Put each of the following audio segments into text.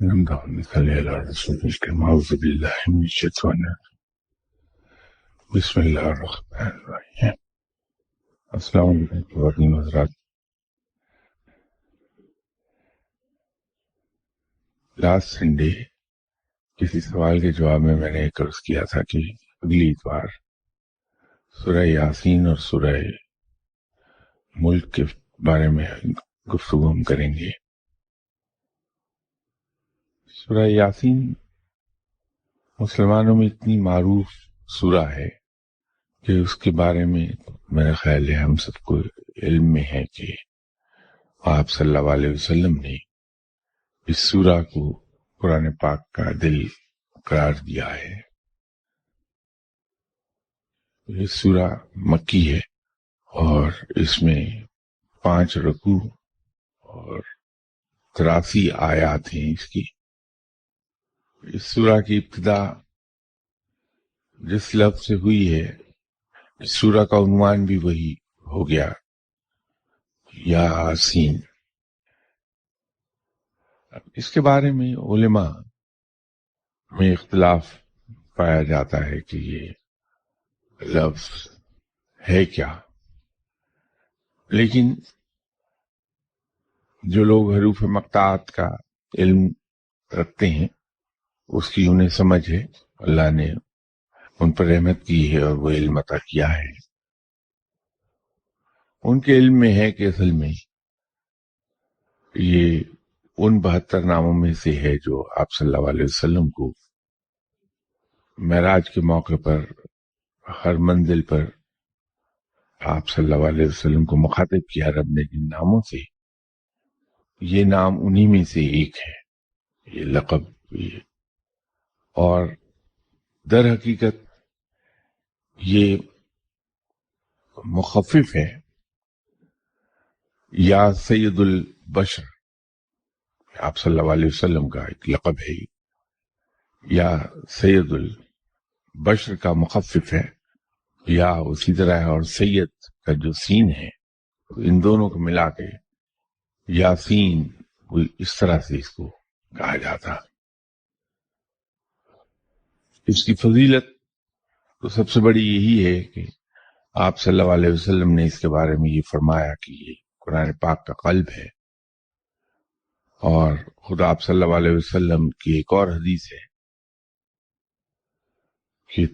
اللهم صل على رسولك الكريم. أعوذ بالله من الشيطان الرجيم. بسم اللہ الرحمن الرحیم. السلام علیکم خواتین و حضرات. لاسٹ سنڈے کسی سوال کے جواب میں نے ایک عرض کیا تھا کہ اگلی اتوار سورہ یاسین اور سورہ ملک کے بارے میں گفتگو ہم کریں گے. سورہ یاسین مسلمانوں میں اتنی معروف سورہ ہے کہ اس کے بارے میں میرا خیال ہے ہم سب کو علم میں ہے کہ آپ صلی اللہ علیہ وسلم نے اس سورہ کو قرآن پاک کا دل قرار دیا ہے. یہ سورہ مکی ہے اور اس میں 5 رکوع اور 83 آیات ہیں. اس سورہ کی ابتدا جس لفظ سے ہوئی ہے اس سورہ کا عنوان بھی وہی ہو گیا، یاسین. اس کے بارے میں علماء میں اختلاف پایا جاتا ہے کہ یہ لفظ ہے کیا، لیکن جو لوگ حروف مقطعات کا علم رکھتے ہیں اس کی انہیں سمجھ ہے، اللہ نے ان پر رحمت کی ہے اور وہ علم عطا کیا ہے. ان کے علم میں ہے کہ اصل میں یہ ان 72 ناموں میں سے ہے جو آپ صلی اللہ علیہ وسلم کو معراج کے موقع پر ہر منزل پر آپ صلی اللہ علیہ وسلم کو مخاطب کیا رب نے جن ناموں سے، یہ نام انہی میں سے ایک ہے، یہ لقب. اور در حقیقت یہ مخفف ہے. یا سید البشر آپ صلی اللہ علیہ وسلم کا ایک لقب ہے، یا سید البشر کا مخفف ہے، یا اسی طرح ہے. اور سید کا جو سین ہے ان دونوں کو ملا کے یاسین، اس طرح سے اس کو کہا جاتا. اس کی فضیلت تو سب سے بڑی یہی ہے کہ آپ صلی اللہ علیہ وسلم نے اس کے بارے میں یہ فرمایا کہ یہ قرآن پاک کا قلب ہے. اور خدا آپ صلی اللہ علیہ وسلم کی ایک اور حدیث ہے کہ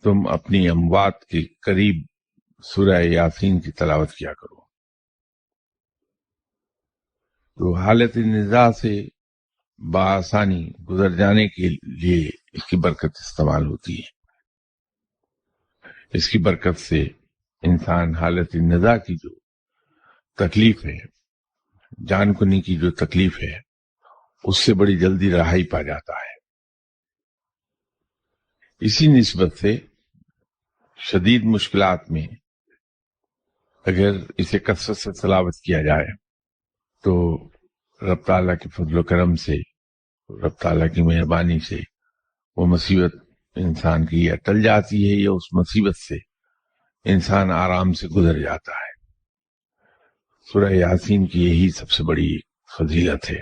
تم اپنی اموات کے قریب سورہ یاسین کی تلاوت کیا کرو. تو حالت نزاع سے بآسانی گزر جانے کے لیے اس کی برکت استعمال ہوتی ہے. اس کی برکت سے انسان حالت نزاع کی جو تکلیف ہے، جان کنی کی جو تکلیف ہے، اس سے بڑی جلدی رہائی پا جاتا ہے. اسی نسبت سے شدید مشکلات میں اگر اسے کثرت سے تلاوت کیا جائے تو رب تعالیٰ کے فضل و کرم سے، رب تعالیٰ کی مہربانی سے وہ مصیبت انسان کی یا ٹل جاتی ہے یا اس مصیبت سے انسان آرام سے گزر جاتا ہے. سورہ یاسین کی یہی سب سے بڑی فضیلت ہے.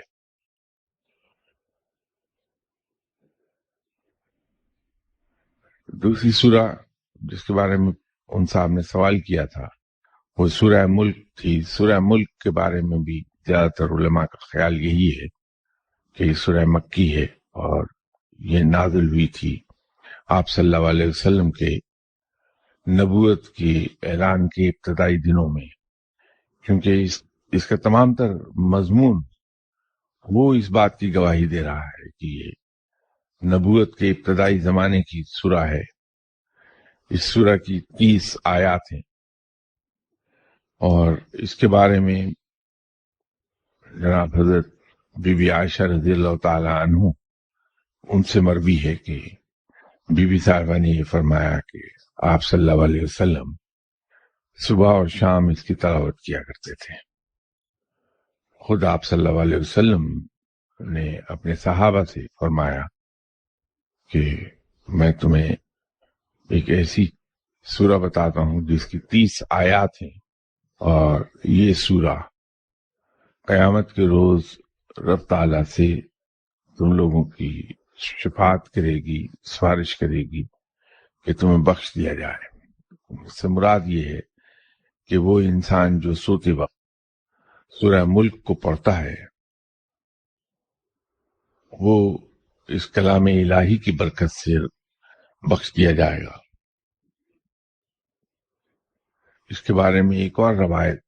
دوسری سورہ جس کے بارے میں ان صاحب نے سوال کیا تھا وہ سورہ ملک تھی. سورہ ملک کے بارے میں بھی زیادہ تر علماء کا خیال یہی ہے کہ یہ سورہ مکی ہے اور یہ نازل ہوئی تھی آپ صلی اللہ علیہ وسلم کے نبوت کے اعلان کے ابتدائی دنوں میں، کیونکہ اس کا تمام تر مضمون وہ اس بات کی گواہی دے رہا ہے کہ یہ نبوت کے ابتدائی زمانے کی سورہ ہے. اس سورہ کی 30 آیات ہیں اور اس کے بارے میں جناب حضرت بی بی عائشہ رضی اللہ تعالی عنہ ان سے مروی ہے کہ بی بی صاحبہ نے یہ فرمایا کہ آپ صلی اللہ علیہ وسلم صبح اور شام اس کی تلاوت کیا کرتے تھے. خود آپ صلی اللہ علیہ وسلم نے اپنے صحابہ سے فرمایا کہ میں تمہیں ایک ایسی سورہ بتاتا ہوں جس کی 30 آیات ہیں، اور یہ سورہ قیامت کے روز رب تعالیٰ سے تم لوگوں کی شفاعت کرے گی، سفارش کرے گی کہ تمہیں بخش دیا جائے۔ اس سے مراد یہ ہے کہ وہ انسان جو سوتے وقت سورہ ملک کو پڑھتا ہے وہ اس کلام الہی کی برکت سے بخش دیا جائے گا۔ اس کے بارے میں ایک اور روایت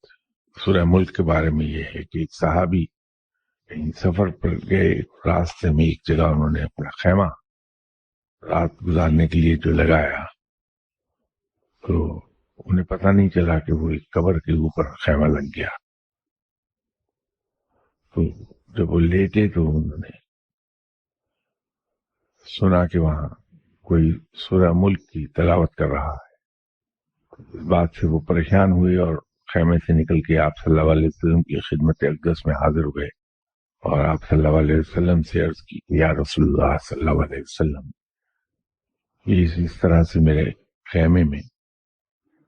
سورہ ملک کے بارے میں یہ ہے کہ ایک صحابی کہیں سفر پر گئے، راستے میں ایک جگہ انہوں نے اپنا خیمہ رات گزارنے کے لیے جو لگایا تو انہیں پتہ نہیں چلا کہ وہ ایک قبر کے اوپر خیمہ لگ گیا۔ تو جب وہ لیٹے تو انہوں نے سنا کہ وہاں کوئی سورہ ملک کی تلاوت کر رہا ہے۔ اس بات سے وہ پریشان ہوئے اور خیمے سے نکل کے آپ صلی اللہ علیہ وسلم کی خدمت اقدس میں حاضر ہوئے اور آپ صلی اللہ علیہ وسلم سے عرض کی کہ یا رسول اللہ صلی اللہ علیہ وسلم، اس طرح سے میرے خیمے میں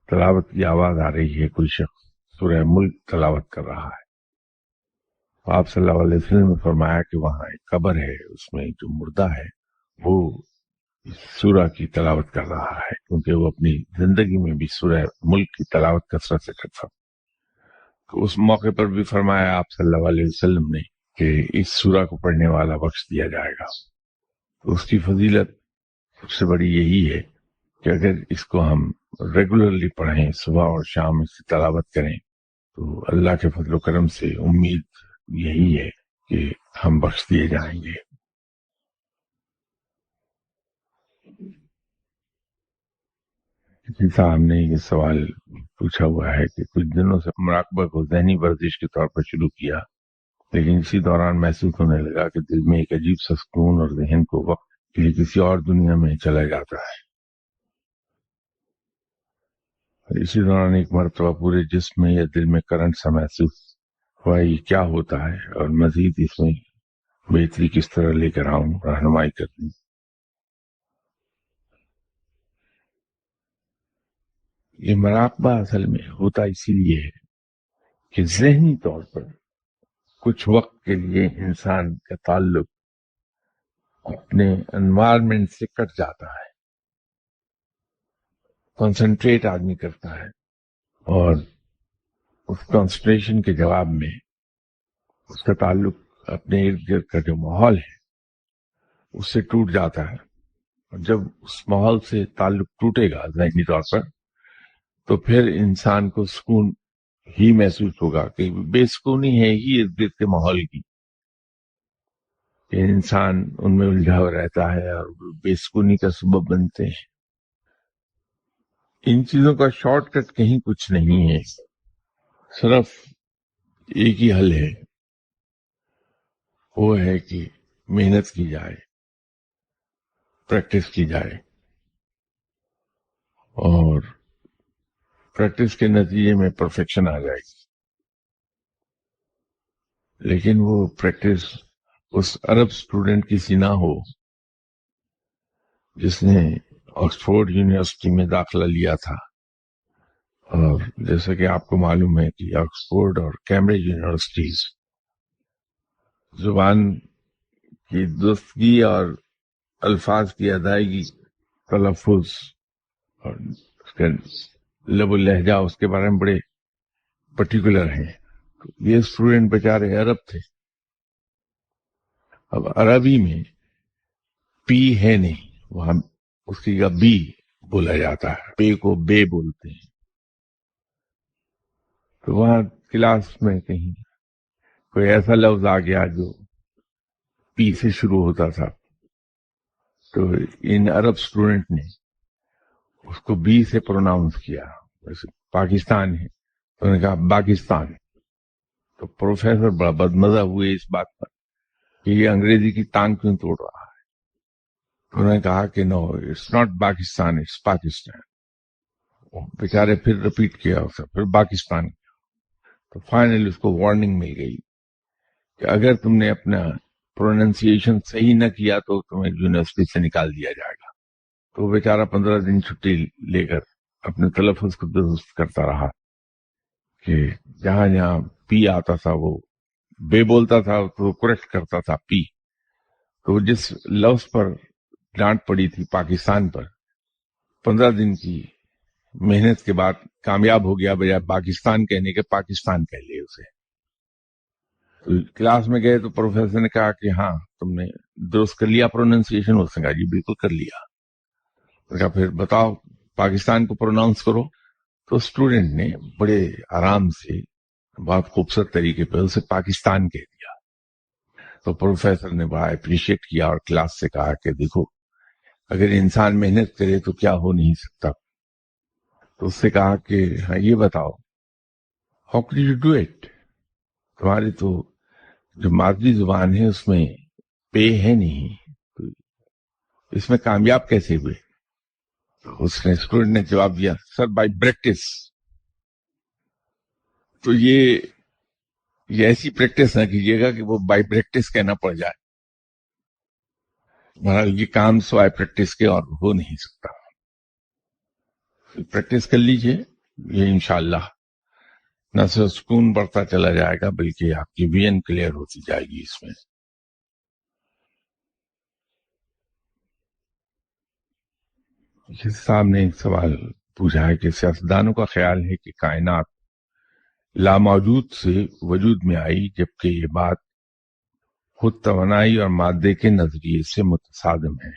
تلاوت کی آواز آ رہی ہے، کوئی شخص سورہ ملک تلاوت کر رہا ہے۔ آپ صلی اللہ علیہ وسلم نے فرمایا کہ وہاں ایک قبر ہے، اس میں جو مردہ ہے وہ اس سورہ کی تلاوت کر رہا ہے، کیونکہ وہ اپنی زندگی میں بھی سورہ ملک کی تلاوت کثرت سے کرتا۔ تو اس موقع پر بھی فرمایا آپ صلی اللہ علیہ وسلم نے کہ اس سورہ کو پڑھنے والا بخش دیا جائے گا۔ تو اس کی فضیلت سب سے بڑی یہی ہے کہ اگر اس کو ہم ریگولرلی پڑھیں، صبح اور شام اس کی تلاوت کریں، تو اللہ کے فضل و کرم سے امید یہی ہے کہ ہم بخش دیے جائیں گے۔ کسی صاحب نے یہ سوال پوچھا ہوا ہے کہ کچھ دنوں سے مراقبہ کو ذہنی ورزش کے طور پر شروع کیا، لیکن اسی دوران محسوس ہونے لگا کہ دل میں ایک عجیب سا سکون اور ذہن کو وقت کے لیے کسی اور دنیا میں چلا جاتا ہے۔ اور اسی دوران ایک مرتبہ پورے جسم میں یا دل میں کرنٹ سا محسوس ہوا، یہ کیا ہوتا ہے اور مزید اس میں بہتری کس طرح لے کر آؤں، رہنمائی کر دیں۔ یہ مراقبہ اصل میں ہوتا اسی لیے ہے کہ ذہنی طور پر کچھ وقت کے لیے انسان کا تعلق اپنے انوائرمنٹ سے کٹ جاتا ہے، کنسنٹریٹ آدمی کرتا ہے اور اس کنسنٹریشن کے جواب میں اس کا تعلق اپنے ارد گرد کا جو ماحول ہے اس سے ٹوٹ جاتا ہے۔ اور جب اس ماحول سے تعلق ٹوٹے گا ذہنی طور پر تو پھر انسان کو سکون ہی محسوس ہوگا، کہ بے سکونی ہے ہی ارد گرد کے ماحول کی، کہ انسان ان میں الجھا ہوا رہتا ہے اور بے سکونی کا سبب بنتے ہیں۔ ان چیزوں کا شارٹ کٹ کہیں کچھ نہیں ہے، صرف ایک ہی حل ہے، وہ ہے کہ محنت کی جائے، پریکٹس کی جائے، اور پریکٹس کے نتیجے میں پرفیکشن آ جائے گی۔ لیکن وہ پریکٹس اس عرب اسٹوڈنٹ کی سی نہ ہو جس نے آکسفورڈ یونیورسٹی میں داخلہ لیا تھا، اور جیسا کہ آپ کو معلوم ہے کہ آکسفورڈ اور کیمبرج یونیورسٹیز زبان کی درستگی اور الفاظ کی ادائیگی، تلفظ اور اس کا لب و لہجہ اس کے بارے میں بڑے پرٹیکولر ہیں۔ یہ اسٹوڈنٹ بیچارے عرب تھے، اب عربی میں پی ہے نہیں، وہاں اس کی کا بی بولا جاتا ہے، پے کو بے بولتے ہیں۔ تو وہاں کلاس میں کہیں کوئی ایسا لفظ آ گیا جو پی سے شروع ہوتا تھا، تو ان عرب اسٹوڈنٹ نے اس کو بی سے پروناؤنس کیا، جیسے پاکستان ہے تو انہوں نے کہا پاکستان۔ تو پروفیسر بڑا بدمزہ ہوئے اس بات پر کہ یہ انگریزی کی ٹانگ کیوں توڑ رہا ہے۔ تو انہوں نے کہا کہ no, it's not Pakistan, it's Pakistan. بیچارے پھر ریپیٹ کیا اسے، پھر پاکستان۔ تو فائنل اس کو وارننگ مل گئی کہ اگر تم نے اپنا پروننسیشن صحیح نہ کیا تو تمہیں یونیورسٹی سے نکال دیا جائے گا۔ تو بیچارہ 15 دن چھٹی لے کر اپنے تلفظ کو درست کرتا رہا، کہ جہاں جہاں پی آتا تھا وہ بے بولتا تھا تو کریکٹ کرتا تھا پی، تو جس لفظ پر ڈانٹ پڑی تھی پاکستان پر، 15 دن کی محنت کے بعد کامیاب ہو گیا، بجائے پاکستان کہنے کے پاکستان کہہ لے اسے۔ تو کلاس میں گئے تو پروفیسر نے کہا کہ ہاں تم نے درست کر لیا پروننسیشن؟ اس نے کہا جی بالکل کر لیا۔ کہا پھر بتاؤ پاکستان کو پروناؤنس کرو۔ تو اسٹوڈنٹ نے بڑے آرام سے بہت خوبصورت طریقے پہ اسے پاکستان کہہ دیا۔ تو پروفیسر نے بڑا اپریشیٹ کیا اور کلاس سے کہا کہ دیکھو اگر انسان محنت کرے تو کیا ہو نہیں سکتا۔ تو اس سے کہا کہ ہاں یہ بتاؤ how could you do it, تمہاری تو جو مادری زبان ہے اس میں پے ہے نہیں، تو اس میں کامیاب کیسے ہوئے؟ اس نے اسٹوڈنٹ نے جواب دیا سر بائی پریکٹس۔ تو یہ ایسی پریکٹس نہ کیجیے گا کہ وہ بائی پریکٹس کہنا پڑ جائے۔ بہرحال یہ کام سوائے پریکٹس کے اور ہو نہیں سکتا۔ پریکٹس کر لیجئے، یہ انشاءاللہ نہ صرف سکون بڑھتا چلا جائے گا بلکہ آپ کی ویژن کلیئر ہوتی جائے گی اس میں۔ جس صاحب نے ایک سوال پوچھا ہے کہ سیاستدانوں کا خیال ہے کہ کائنات لاموجود سے وجود میں آئی، جبکہ یہ بات خود توانائی اور مادے کے نظریے سے متصادم ہے۔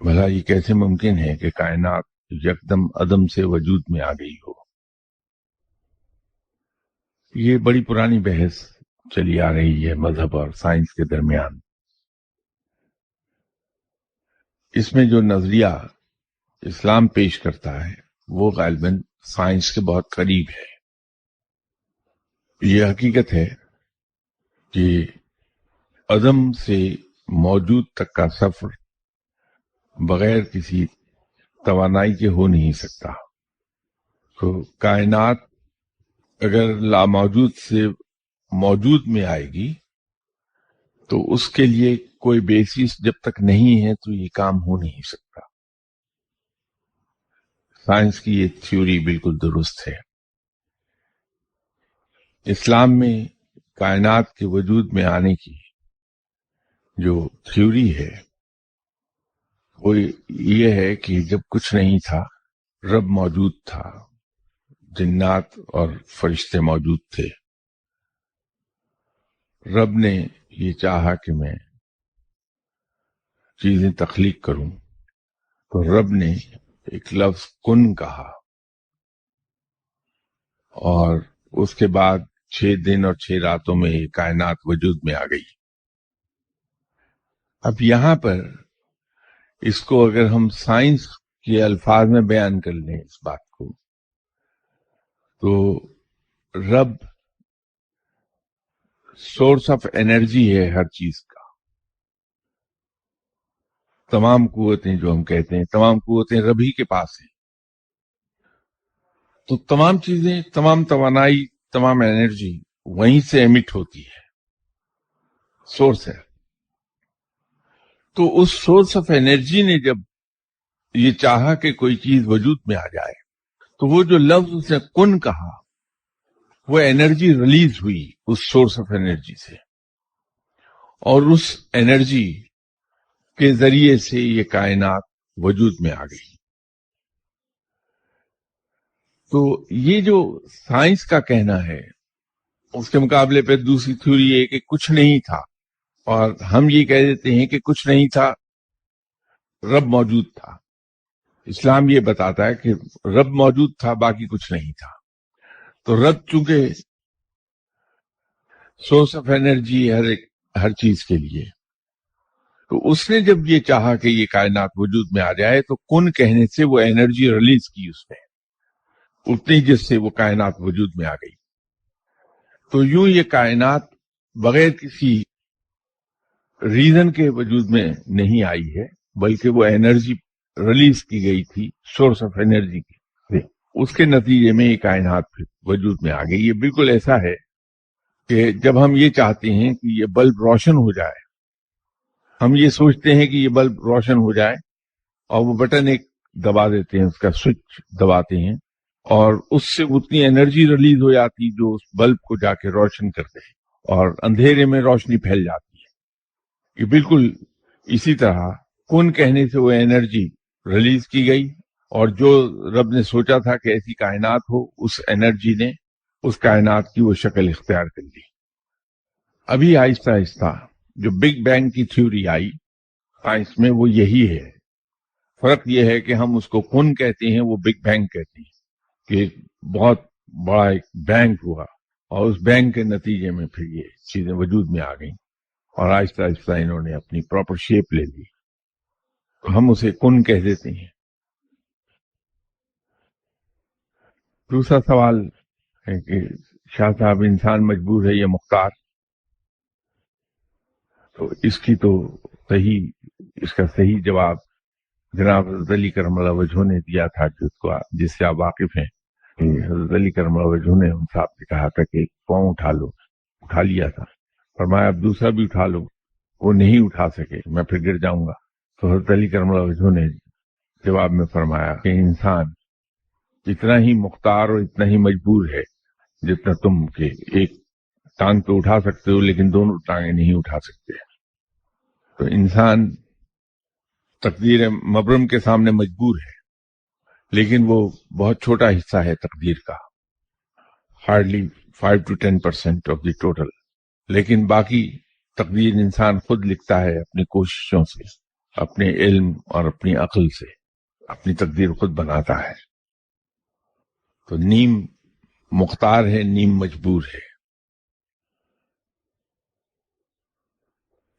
بھلا یہ کیسے ممکن ہے کہ کائنات یکدم عدم سے وجود میں آ گئی ہو؟ یہ بڑی پرانی بحث چلی آ رہی ہے مذہب اور سائنس کے درمیان۔ اس میں جو نظریہ اسلام پیش کرتا ہے وہ غالباً سائنس کے بہت قریب ہے۔ یہ حقیقت ہے کہ عدم سے موجود تک کا سفر بغیر کسی توانائی کے ہو نہیں سکتا۔ تو کائنات اگر لاموجود سے موجود میں آئے گی تو اس کے لیے کوئی بیسس جب تک نہیں ہے تو یہ کام ہو نہیں سکتا۔ سائنس کی یہ تھیوری بالکل درست ہے۔ اسلام میں کائنات کے وجود میں آنے کی جو تھیوری ہے وہ یہ ہے کہ جب کچھ نہیں تھا رب موجود تھا، جنات اور فرشتے موجود تھے۔ رب نے یہ چاہا کہ میں چیزیں تخلیق کروں تو رب نے ایک لفظ کن کہا، اور اس کے بعد 6 دن اور 6 راتوں میں یہ کائنات وجود میں آ گئی۔ اب یہاں پر اس کو اگر ہم سائنس کے الفاظ میں بیان کر لیں اس بات کو، تو رب سورس آف انرجی ہے ہر چیز کا۔ تمام قوتیں جو ہم کہتے ہیں تمام قوتیں رب ہی کے پاس ہیں۔ تو تمام چیزیں، تمام توانائی، تمام انرجی وہیں سے ایمٹ ہوتی ہے، سورس ہے۔ تو اس سورس آف انرجی نے جب یہ چاہا کہ کوئی چیز وجود میں آ جائے تو وہ جو لفظ اس نے کن کہا وہ انرجی ریلیز ہوئی اس سورس آف انرجی سے، اور اس انرجی کے ذریعے سے یہ کائنات وجود میں آ گئی۔ تو یہ جو سائنس کا کہنا ہے اس کے مقابلے پہ دوسری تھیوری ہے کہ کچھ نہیں تھا، اور ہم یہ کہہ دیتے ہیں کہ کچھ نہیں تھا رب موجود تھا۔ اسلام یہ بتاتا ہے کہ رب موجود تھا، باقی کچھ نہیں تھا۔ تو رب چونکہ سورس آف انرجی ہر چیز کے لیے، تو اس نے جب یہ چاہا کہ یہ کائنات وجود میں آ جائے تو کن کہنے سے وہ انرجی ریلیز کی اس میں، اتنی جس سے وہ کائنات وجود میں آ گئی۔ تو یوں یہ کائنات بغیر کسی ریزن کے وجود میں نہیں آئی ہے، بلکہ وہ انرجی ریلیز کی گئی تھی سورس آف انرجی کی، اس کے نتیجے میں یہ کائنات پھر وجود میں آ گئی۔ یہ بالکل ایسا ہے کہ جب ہم یہ چاہتے ہیں کہ یہ بلب روشن ہو جائے، ہم یہ سوچتے ہیں کہ یہ بلب روشن ہو جائے اور وہ بٹن ایک دبا دیتے ہیں، اس کا سوئچ دباتے ہیں، اور اس سے اتنی انرجی ریلیز ہو جاتی جو اس بلب کو جا کے روشن کرتے ہیں، اور اندھیرے میں روشنی پھیل جاتی ہے۔ یہ بالکل اسی طرح کن کہنے سے وہ انرجی ریلیز کی گئی، اور جو رب نے سوچا تھا کہ ایسی کائنات ہو، اس انرجی نے اس کائنات کی وہ شکل اختیار کر لی۔ ابھی آہستہ آہستہ جو بگ بینگ کی تھیوری آئی سائنس میں، وہ یہی ہے۔ فرق یہ ہے کہ ہم اس کو کن کہتے ہیں، وہ بگ بینگ کہتے ہیں، کہ بہت بڑا ایک بینگ ہوا اور اس بینگ کے نتیجے میں پھر یہ چیزیں وجود میں آ گئیں اور آہستہ آہستہ انہوں نے اپنی پراپر شیپ لے لی، تو ہم اسے کن کہہ دیتے ہیں۔ دوسرا سوال ہے کہ شاہ صاحب انسان مجبور ہے یا مختار؟ تو اس کا صحیح جواب جناب حضرت علی کرم اللہ وجہہ نے دیا تھا، جس سے آپ واقف ہیں۔ کہ حضرت علی کرم اللہ وجہہ نے ان صاحب سے کہا تھا کہ پاؤں اٹھا لو، اٹھا لیا تھا، فرمایا اب دوسرا بھی اٹھا لو، وہ نہیں اٹھا سکے، میں پھر گر جاؤں گا۔ تو حضرت علی کرم اللہ وجہہ نے جواب میں فرمایا کہ انسان اتنا ہی مختار اور اتنا ہی مجبور ہے جتنا تم کہ ایک ٹانگ تو اٹھا سکتے ہو لیکن دونوں ٹانگیں نہیں اٹھا سکتے۔ تو انسان تقدیر مبرم کے سامنے مجبور ہے، لیکن وہ بہت چھوٹا حصہ ہے تقدیر کا، hardly 5 to 10% of the total, لیکن باقی تقدیر انسان خود لکھتا ہے اپنی کوششوں سے، اپنے علم اور اپنی عقل سے اپنی تقدیر خود بناتا ہے۔ تو نیم مختار ہے، نیم مجبور ہے۔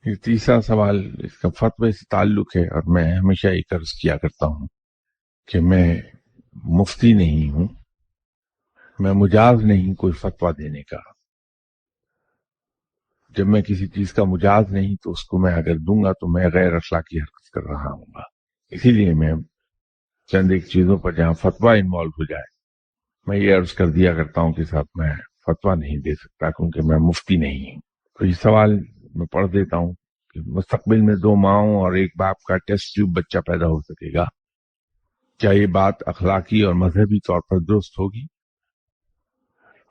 یہ تیسرا سوال اس کا فتوی سے تعلق ہے، اور میں ہمیشہ ایک عرض کیا کرتا ہوں کہ میں مفتی نہیں ہوں، میں مجاز نہیں کوئی فتویٰ دینے کا۔ جب میں کسی چیز کا مجاز نہیں تو اس کو میں اگر دوں گا تو میں غیر اخلاقی حرکت کر رہا ہوں گا۔ اسی لیے میں چند ایک چیزوں پر جہاں فتویٰ انوالو ہو جائے میں یہ عرض کر دیا کرتا ہوں کہ صاحب میں فتویٰ نہیں دے سکتا کیونکہ میں مفتی نہیں ہوں۔ تو یہ سوال میں پڑھ دیتا ہوں کہ مستقبل میں 2 ماؤں اور 1 باپ کا ٹیسٹ ٹیوب بچہ پیدا ہو سکے گا، کیا یہ بات اخلاقی اور مذہبی طور پر درست ہوگی؟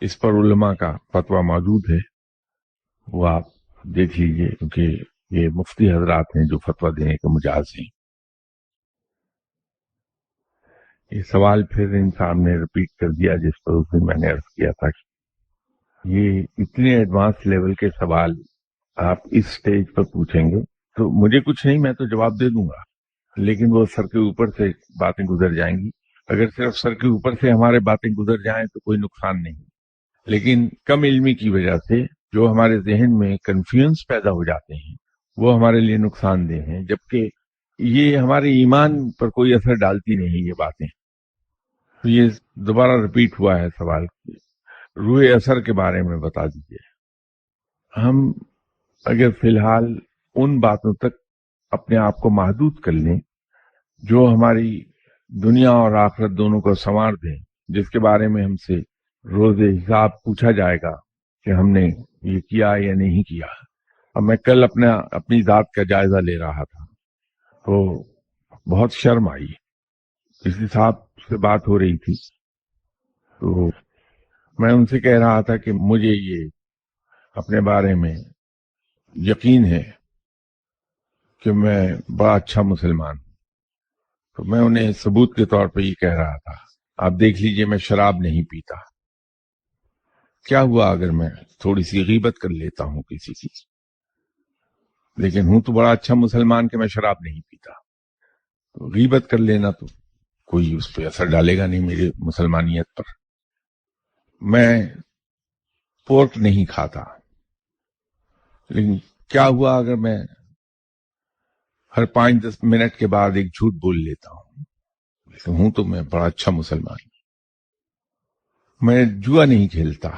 اس پر علماء کا فتویٰ موجود ہے، وہ آپ دیکھ لیجئے، کیونکہ یہ مفتی حضرات ہیں جو فتویٰ دینے کے مجاز ہیں۔ یہ سوال پھر انسان نے ریپیٹ کر دیا جس پر اس دن میں نے عرض کیا تھا کہ یہ اتنے ایڈوانس لیول کے سوال آپ اس سٹیج پر پوچھیں گے تو مجھے کچھ نہیں، میں تو جواب دے دوں گا، لیکن وہ سر کے اوپر سے باتیں گزر جائیں گی۔ اگر صرف سر کے اوپر سے ہمارے باتیں گزر جائیں تو کوئی نقصان نہیں، لیکن کم علمی کی وجہ سے جو ہمارے ذہن میں کنفیوژنس پیدا ہو جاتے ہیں وہ ہمارے لیے نقصان دہ ہیں، جبکہ یہ ہمارے ایمان پر کوئی اثر ڈالتی نہیں یہ باتیں۔ تو یہ دوبارہ ریپیٹ ہوا ہے سوال، روح اثر کے بارے میں بتا دیجئے۔ ہم اگر فی الحال ان باتوں تک اپنے آپ کو محدود کر لیں جو ہماری دنیا اور آخرت دونوں کو سنوار دیں، جس کے بارے میں ہم سے روز حساب پوچھا جائے گا کہ ہم نے یہ کیا یا نہیں کیا۔ اب میں کل اپنی ذات کا جائزہ لے رہا تھا تو بہت شرم آئی، کسی صاحب سے بات ہو رہی تھی تو میں ان سے کہہ رہا تھا کہ مجھے یہ اپنے بارے میں یقین ہے کہ میں بڑا اچھا مسلمان ہوں، تو میں انہیں ثبوت کے طور پہ یہ کہہ رہا تھا، آپ دیکھ لیجئے میں شراب نہیں پیتا، کیا ہوا اگر میں تھوڑی سی غیبت کر لیتا ہوں کسی کی، لیکن ہوں تو بڑا اچھا مسلمان کہ میں شراب نہیں پیتا۔ تو غیبت کر لینا تو کوئی اس پہ اثر ڈالے گا نہیں میری مسلمانیت پر۔ میں پورک نہیں کھاتا، لیکن کیا ہوا اگر میں ہر 5-10 منٹ کے بعد ایک جھوٹ بول لیتا ہوں، لیکن ہوں تو میں بڑا اچھا مسلمان۔ میں جوا نہیں کھیلتا،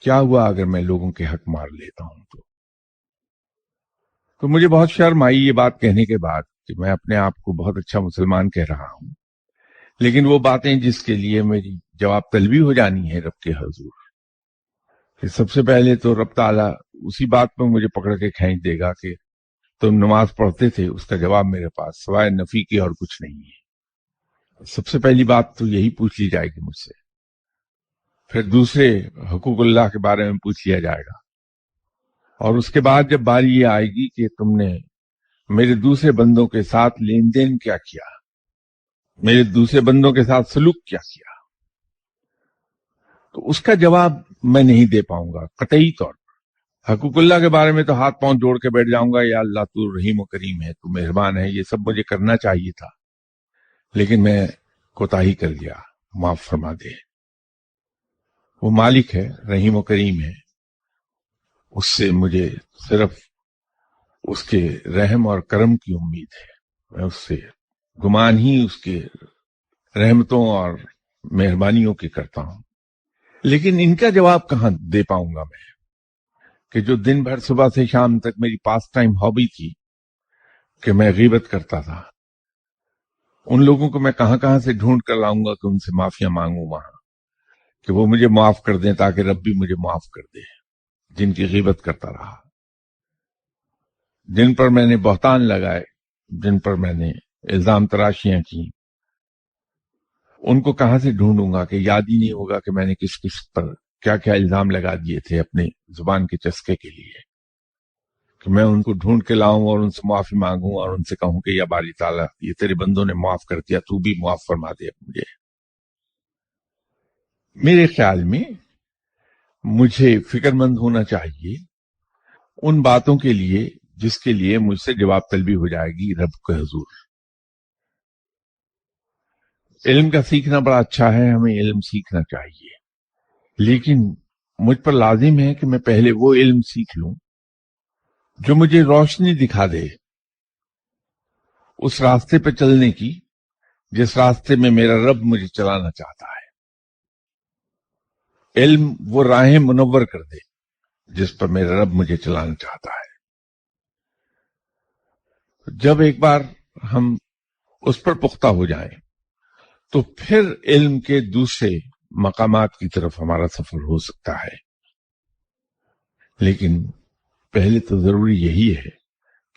کیا ہوا اگر میں لوگوں کے حق مار لیتا ہوں تو مجھے بہت شرم آئی یہ بات کہنے کے بعد کہ میں اپنے آپ کو بہت اچھا مسلمان کہہ رہا ہوں، لیکن وہ باتیں جس کے لیے میری جواب طلبی ہو جانی ہے رب کے حضور، کہ سب سے پہلے تو رب تعالیٰ اسی بات پہ مجھے پکڑ کے کھینچ دے گا کہ تم نماز پڑھتے تھے، اس کا جواب میرے پاس سوائے نفی کے اور کچھ نہیں ہے۔ سب سے پہلی بات تو یہی پوچھ لی جائے گی مجھ سے، پھر دوسرے حقوق اللہ کے بارے میں پوچھ لیا جائے گا، اور اس کے بعد جب باری یہ آئے گی کہ تم نے میرے دوسرے بندوں کے ساتھ لین دین کیا کیا، میرے دوسرے بندوں کے ساتھ سلوک کیا کیا، تو اس کا جواب میں نہیں دے پاؤں گا قطعی طور پر۔ حقوق اللہ کے بارے میں تو ہاتھ پاؤں جوڑ کے بیٹھ جاؤں گا، یا اللہ تو رحیم و کریم ہے، تو مہربان ہے، یہ سب مجھے کرنا چاہیے تھا لیکن میں کوتاہی کر دیا، معاف فرما دے۔ وہ مالک ہے، رحیم و کریم ہے، اس سے مجھے صرف اس کے رحم اور کرم کی امید ہے، میں اس سے گمان ہی اس کے رحمتوں اور مہربانیوں کی کرتا ہوں۔ لیکن ان کا جواب کہاں دے پاؤں گا میں، کہ جو دن بھر صبح سے شام تک میری پاس ٹائم ہابی تھی کہ میں غیبت کرتا تھا، ان لوگوں کو میں کہاں کہاں سے ڈھونڈ کر لاؤں گا کہ ان سے معافیاں مانگوں وہاں، کہ وہ مجھے معاف کر دیں تاکہ رب بھی مجھے معاف کر دے، جن کی غیبت کرتا رہا، جن پر میں نے بہتان لگائے، جن پر میں نے الزام تراشیاں کی، ان کو کہاں سے ڈھونڈوں گا کہ یاد ہی نہیں ہوگا کہ میں نے کس کس پر کیا کیا الزام لگا دیے تھے اپنے زبان کے چسکے کے لیے، کہ میں ان کو ڈھونڈ کے لاؤں اور ان سے معافی مانگوں اور ان سے کہوں کہ یا باری تعالیٰ یہ تیرے بندوں نے معاف کر دیا، تو بھی معاف فرما دے مجھے۔ میرے خیال میں مجھے فکر مند ہونا چاہیے ان باتوں کے لیے جس کے لیے مجھ سے جواب طلبی ہو جائے گی رب کے حضور۔ علم کا سیکھنا بڑا اچھا ہے، ہمیں علم سیکھنا چاہیے، لیکن مجھ پر لازم ہے کہ میں پہلے وہ علم سیکھ لوں جو مجھے روشنی دکھا دے اس راستے پہ چلنے کی جس راستے میں میرا رب مجھے چلانا چاہتا ہے۔ علم وہ راہیں منور کر دے جس پر میرا رب مجھے چلانا چاہتا ہے۔ جب ایک بار ہم اس پر پختہ ہو جائیں تو پھر علم کے دوسرے مقامات کی طرف ہمارا سفر ہو سکتا ہے، لیکن پہلے تو ضروری یہی ہے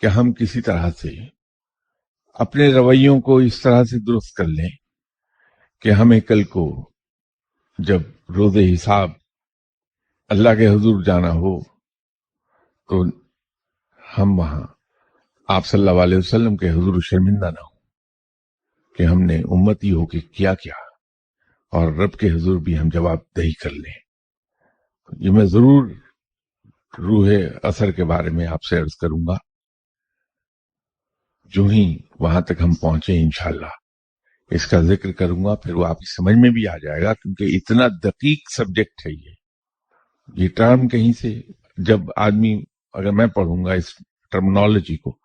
کہ ہم کسی طرح سے اپنے رویوں کو اس طرح سے درست کر لیں کہ ہمیں کل کو جب روز حساب اللہ کے حضور جانا ہو تو ہم وہاں آپ صلی اللہ علیہ وسلم کے حضور شرمندہ نہ ہوں کہ ہم نے امتی ہو کے کیا کیا، اور رب کے حضور بھی ہم جواب دہی کر لیں۔ یہ میں ضرور روح اثر کے بارے میں آپ سے عرض کروں گا، جو ہی وہاں تک ہم پہنچے انشاءاللہ اس کا ذکر کروں گا، پھر وہ آپ کی سمجھ میں بھی آ جائے گا، کیونکہ اتنا دقیق سبجیکٹ ہے یہ ٹرم کہیں سے جب آدمی اگر میں پڑھوں گا اس ٹرمنالوجی کو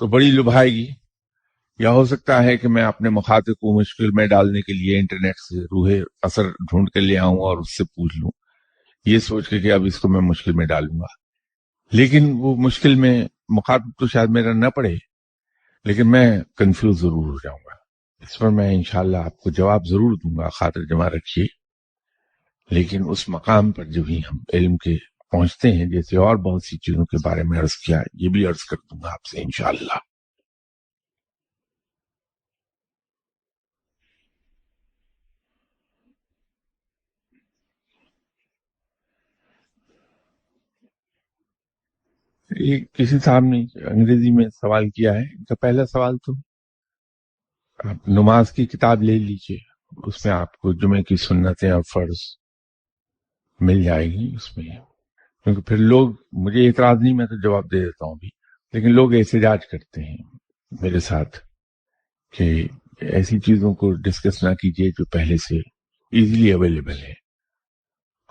تو بڑی لبھائے گی، یا ہو سکتا ہے کہ میں اپنے مخاطب کو مشکل میں ڈالنے کے لیے انٹرنیٹ سے روح اثر ڈھونڈ کے لے آؤں اور اس سے پوچھ لوں، یہ سوچ کے کہ اب اس کو میں مشکل میں ڈالوں گا، لیکن وہ مشکل میں مخاطب تو شاید میرا نہ پڑے، لیکن میں کنفیوز ضرور ہو جاؤں گا۔ اس پر میں انشاءاللہ آپ کو جواب ضرور دوں گا، خاطر جمع رکھیے۔ لیکن اس مقام پر جب ہی ہم علم کے پہنچتے ہیں، جیسے اور بہت سی چیزوں کے بارے میں عرض کیا، یہ بھی عرض کر دوں گا آپ سے انشاءاللہ۔ یہ کسی صاحب نے انگریزی میں سوال کیا ہے، ان کا پہلا سوال تو آپ نماز کی کتاب لے لیجئے، اس میں آپ کو جمعے کی سنتیں اور فرض مل جائے گی اس میں، کیونکہ پھر لوگ، مجھے اعتراض نہیں، میں تو جواب دے دیتا ہوں بھی، لیکن لوگ احتجاج کرتے ہیں میرے ساتھ کہ ایسی چیزوں کو ڈسکس نہ کیجیے جو پہلے سے ایزیلی اویلیبل ہے۔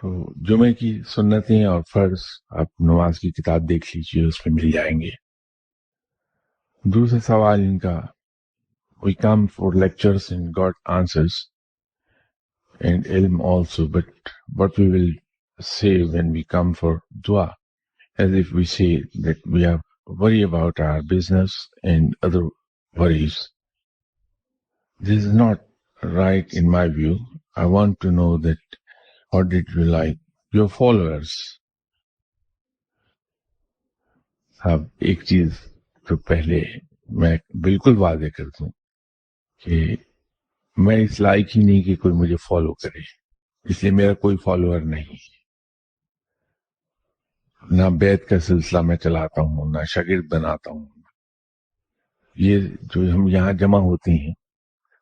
تو جمعے کی سنتیں اور فرض آپ نماز کی کتاب دیکھ لیجیے، اس میں مل جائیں گے۔ دوسرا سوال ان کا، we come for lectures and got answers and ilm also, but what we will say when we come for dua, as if we say that we have worry about our business and other worries. This is not right in my view. I want to know that what did you like your followers. اب ایک چیز تو پہلے میں بالکل واضح کر دوں کہ میں اس لائق ہی نہیں کہ کوئی مجھے فالو کرے، اس لیے میرا کوئی فالوور نہیں۔ نہ بیت کا سلسلہ میں چلاتا ہوں، نہ شاگرد بناتا ہوں. یہ جو ہم یہاں جمع ہوتے ہیں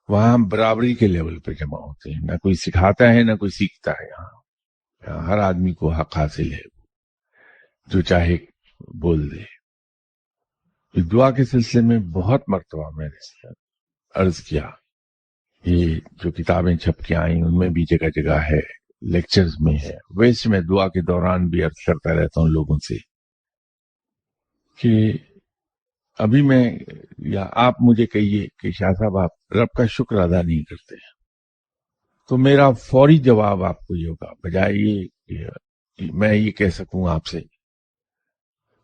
وہاں ہم برابری کے لیول پہ جمع ہوتے ہیں. نہ کوئی سکھاتا ہے نہ کوئی سیکھتا ہے. یہاں ہر آدمی کو حق حاصل ہے، جو چاہے بول دے. دعا کے سلسلے میں بہت مرتبہ میں نے عرض کیا، یہ جو کتابیں چھپ کے آئیں ان میں بھی جگہ جگہ ہے، لیکچرز میں ہے. ویسے میں دعا کے دوران بھی عرض کرتا رہتا ہوں لوگوں سے کہ ابھی میں یا آپ مجھے کہیے کہ شاہ صاحب آپ رب کا شکر ادا نہیں کرتے، تو میرا فوری جواب آپ کو یہ ہوگا، بجائے یہ کہ میں یہ کہہ سکوں آپ سے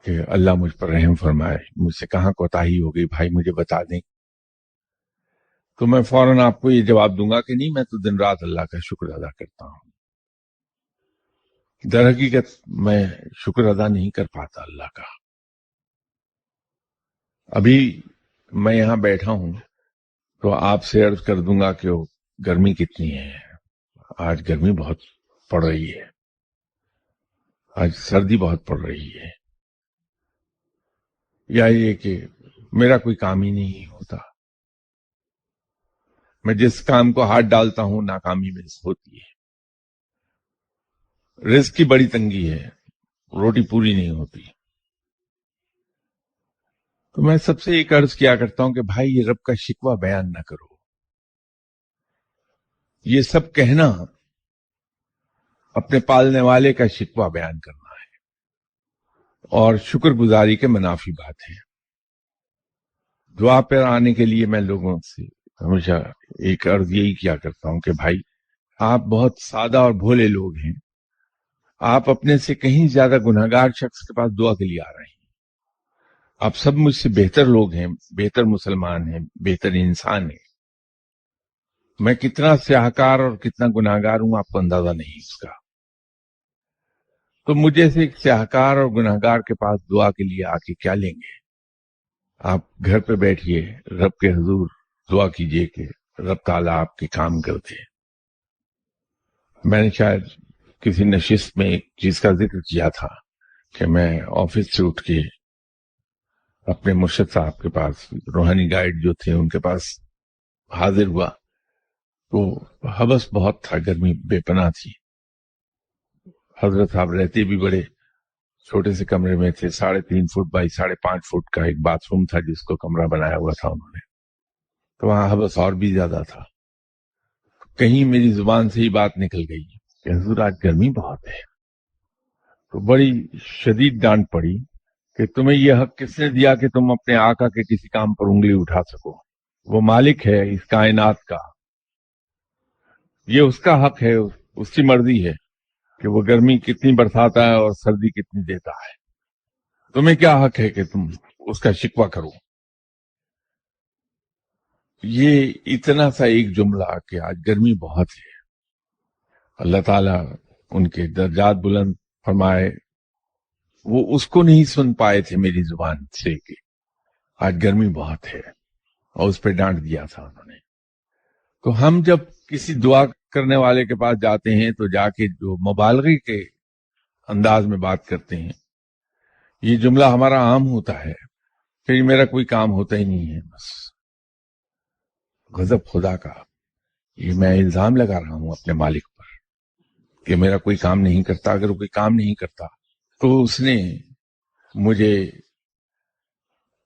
کہ اللہ مجھ پر رحم فرمائے، مجھ سے کہاں کوتاہی ہو گئی بھائی مجھے بتا دیں، تو میں فوراً آپ کو یہ جواب دوں گا کہ نہیں، میں تو دن رات اللہ کا شکر ادا کرتا ہوں. در حقیقت میں شکر ادا نہیں کر پاتا اللہ کا. ابھی میں یہاں بیٹھا ہوں تو آپ سے عرض کر دوں گا کہ گرمی کتنی ہے. آج گرمی بہت پڑ رہی ہے، آج سردی بہت پڑ رہی ہے. یا یہ کہ میرا کوئی کام ہی نہیں ہوتا، میں جس کام کو ہاتھ ڈالتا ہوں ناکامی میں ہوتی ہے. رزق کی بڑی تنگی ہے، روٹی پوری نہیں ہوتی. تو میں سب سے ایک عرض کیا کرتا ہوں کہ بھائی یہ رب کا شکوہ بیان نہ کرو. یہ سب کہنا اپنے پالنے والے کا شکوہ بیان کرنا ہے، اور شکر گزاری کے منافی بات ہے. دعا پر آنے کے لیے میں لوگوں سے ہمیشہ ایک عرض یہی کیا کرتا ہوں کہ بھائی آپ بہت سادہ اور بھولے لوگ ہیں، آپ اپنے سے کہیں زیادہ گناہگار شخص کے پاس دعا کے لیے آ رہے ہیں. آپ سب مجھ سے بہتر لوگ ہیں، بہتر مسلمان ہیں، بہتر انسان ہیں. میں کتنا سیاہکار اور کتنا گناہگار ہوں آپ کو اندازہ نہیں اس کا. تو مجھے سے ایک سیاہکار اور گناہگار کے پاس دعا کے لیے آ کے کیا لیں گے؟ آپ گھر پہ بیٹھیے، رب کے حضور دعا کیجئے کہ رب تعالیٰ آپ کے کام کرتے. میں نے شاید کسی نشست میں ایک چیز کا ذکر کیا تھا کہ میں آفس سے اٹھ کے اپنے مرشد صاحب کے پاس، روحانی گائیڈ جو تھے ان کے پاس حاضر ہوا تو حبس بہت تھا، گرمی بے پناہ تھی. حضرت صاحب رہتے بھی بڑے چھوٹے سے کمرے میں تھے، 3.5 فٹ بائی 5.5 فٹ کا ایک باتھ روم تھا جس کو کمرہ بنایا ہوا تھا انہوں نے. تو وہاں حبس اور بھی زیادہ تھا. کہیں میری زبان سے ہی بات نکل گئی کہ حضور آج گرمی بہت ہے. تو بڑی شدید ڈانٹ پڑی کہ تمہیں یہ حق کس نے دیا کہ تم اپنے آقا کے کسی کام پر انگلی اٹھا سکو؟ وہ مالک ہے اس کائنات کا، یہ اس کا حق ہے، اس کی مرضی ہے کہ وہ گرمی کتنی برساتا ہے اور سردی کتنی دیتا ہے. تمہیں کیا حق ہے کہ تم اس کا شکوہ کرو؟ یہ اتنا سا ایک جملہ کہ آج گرمی بہت ہے، اللہ تعالیٰ ان کے درجات بلند فرمائے، وہ اس کو نہیں سن پائے تھے میری زبان سے کہ آج گرمی بہت ہے، اور اس پہ ڈانٹ دیا تھا انہوں نے. تو ہم جب کسی دعا کرنے والے کے پاس جاتے ہیں تو جا کے جو مبالغے کے انداز میں بات کرتے ہیں، یہ جملہ ہمارا عام ہوتا ہے کہ میرا کوئی کام ہوتا ہی نہیں ہے. بس غضب خدا کا، یہ میں الزام لگا رہا ہوں اپنے مالک پر کہ میرا کوئی کام نہیں کرتا. اگر کوئی کام نہیں کرتا تو اس نے مجھے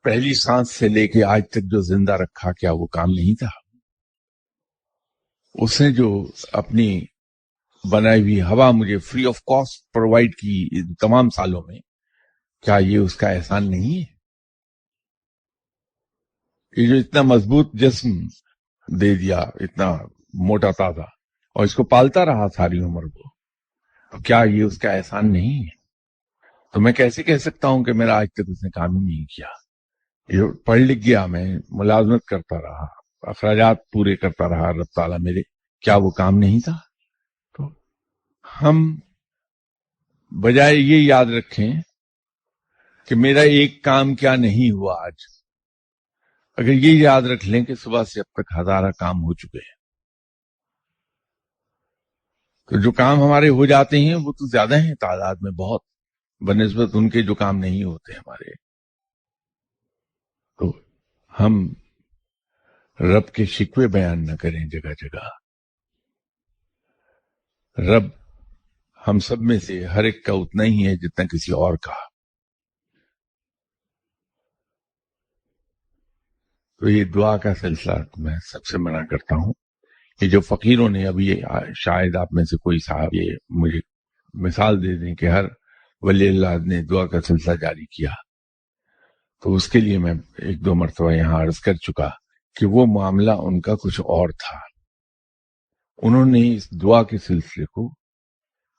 پہلی سانس سے لے کے آج تک جو زندہ رکھا، کیا وہ کام نہیں تھا؟ اس نے جو اپنی بنائی ہوئی ہوا مجھے فری آف کاسٹ پرووائڈ کی ان تمام سالوں میں، کیا یہ اس کا احسان نہیں ہے؟ یہ جو اتنا مضبوط جسم دے دیا، اتنا موٹا تازہ، اور اس کو پالتا رہا ساری عمر کو، کیا یہ اس کا احسان نہیں ہے؟ تو میں کیسے کہہ سکتا ہوں کہ میرا آج تک اس نے کام ہی نہیں کیا؟ یہ پڑھ لکھ گیا، میں ملازمت کرتا رہا، اخراجات پورے کرتا رہا، رب تعالیٰ میرے، کیا وہ کام نہیں تھا؟ تو ہم بجائے یہ یاد رکھیں کہ میرا ایک کام کیا نہیں ہوا آج، اگر یہ یاد رکھ لیں کہ صبح سے اب تک ہزارہ کام ہو چکے ہیں، تو جو کام ہمارے ہو جاتے ہیں وہ تو زیادہ ہیں تعداد میں، بہت بنسبت ان کے جو کام نہیں ہوتے ہمارے. تو ہم رب کے شکوے بیان نہ کریں جگہ جگہ. رب ہم سب میں سے ہر ایک کا اتنا ہی ہے جتنا کسی اور کا. تو یہ دعا کا سلسلہ میں سب سے منع کرتا ہوں کہ جو فقیروں نے ابھی شاید آپ میں سے کوئی صاحب یہ مجھے مثال دے دیں کہ ہر ولی اللہ نے دعا کا سلسلہ جاری کیا، تو اس کے لیے میں ایک دو مرتبہ یہاں عرض کر چکا کہ وہ معاملہ ان کا کچھ اور تھا. انہوں نے اس دعا کے سلسلے کو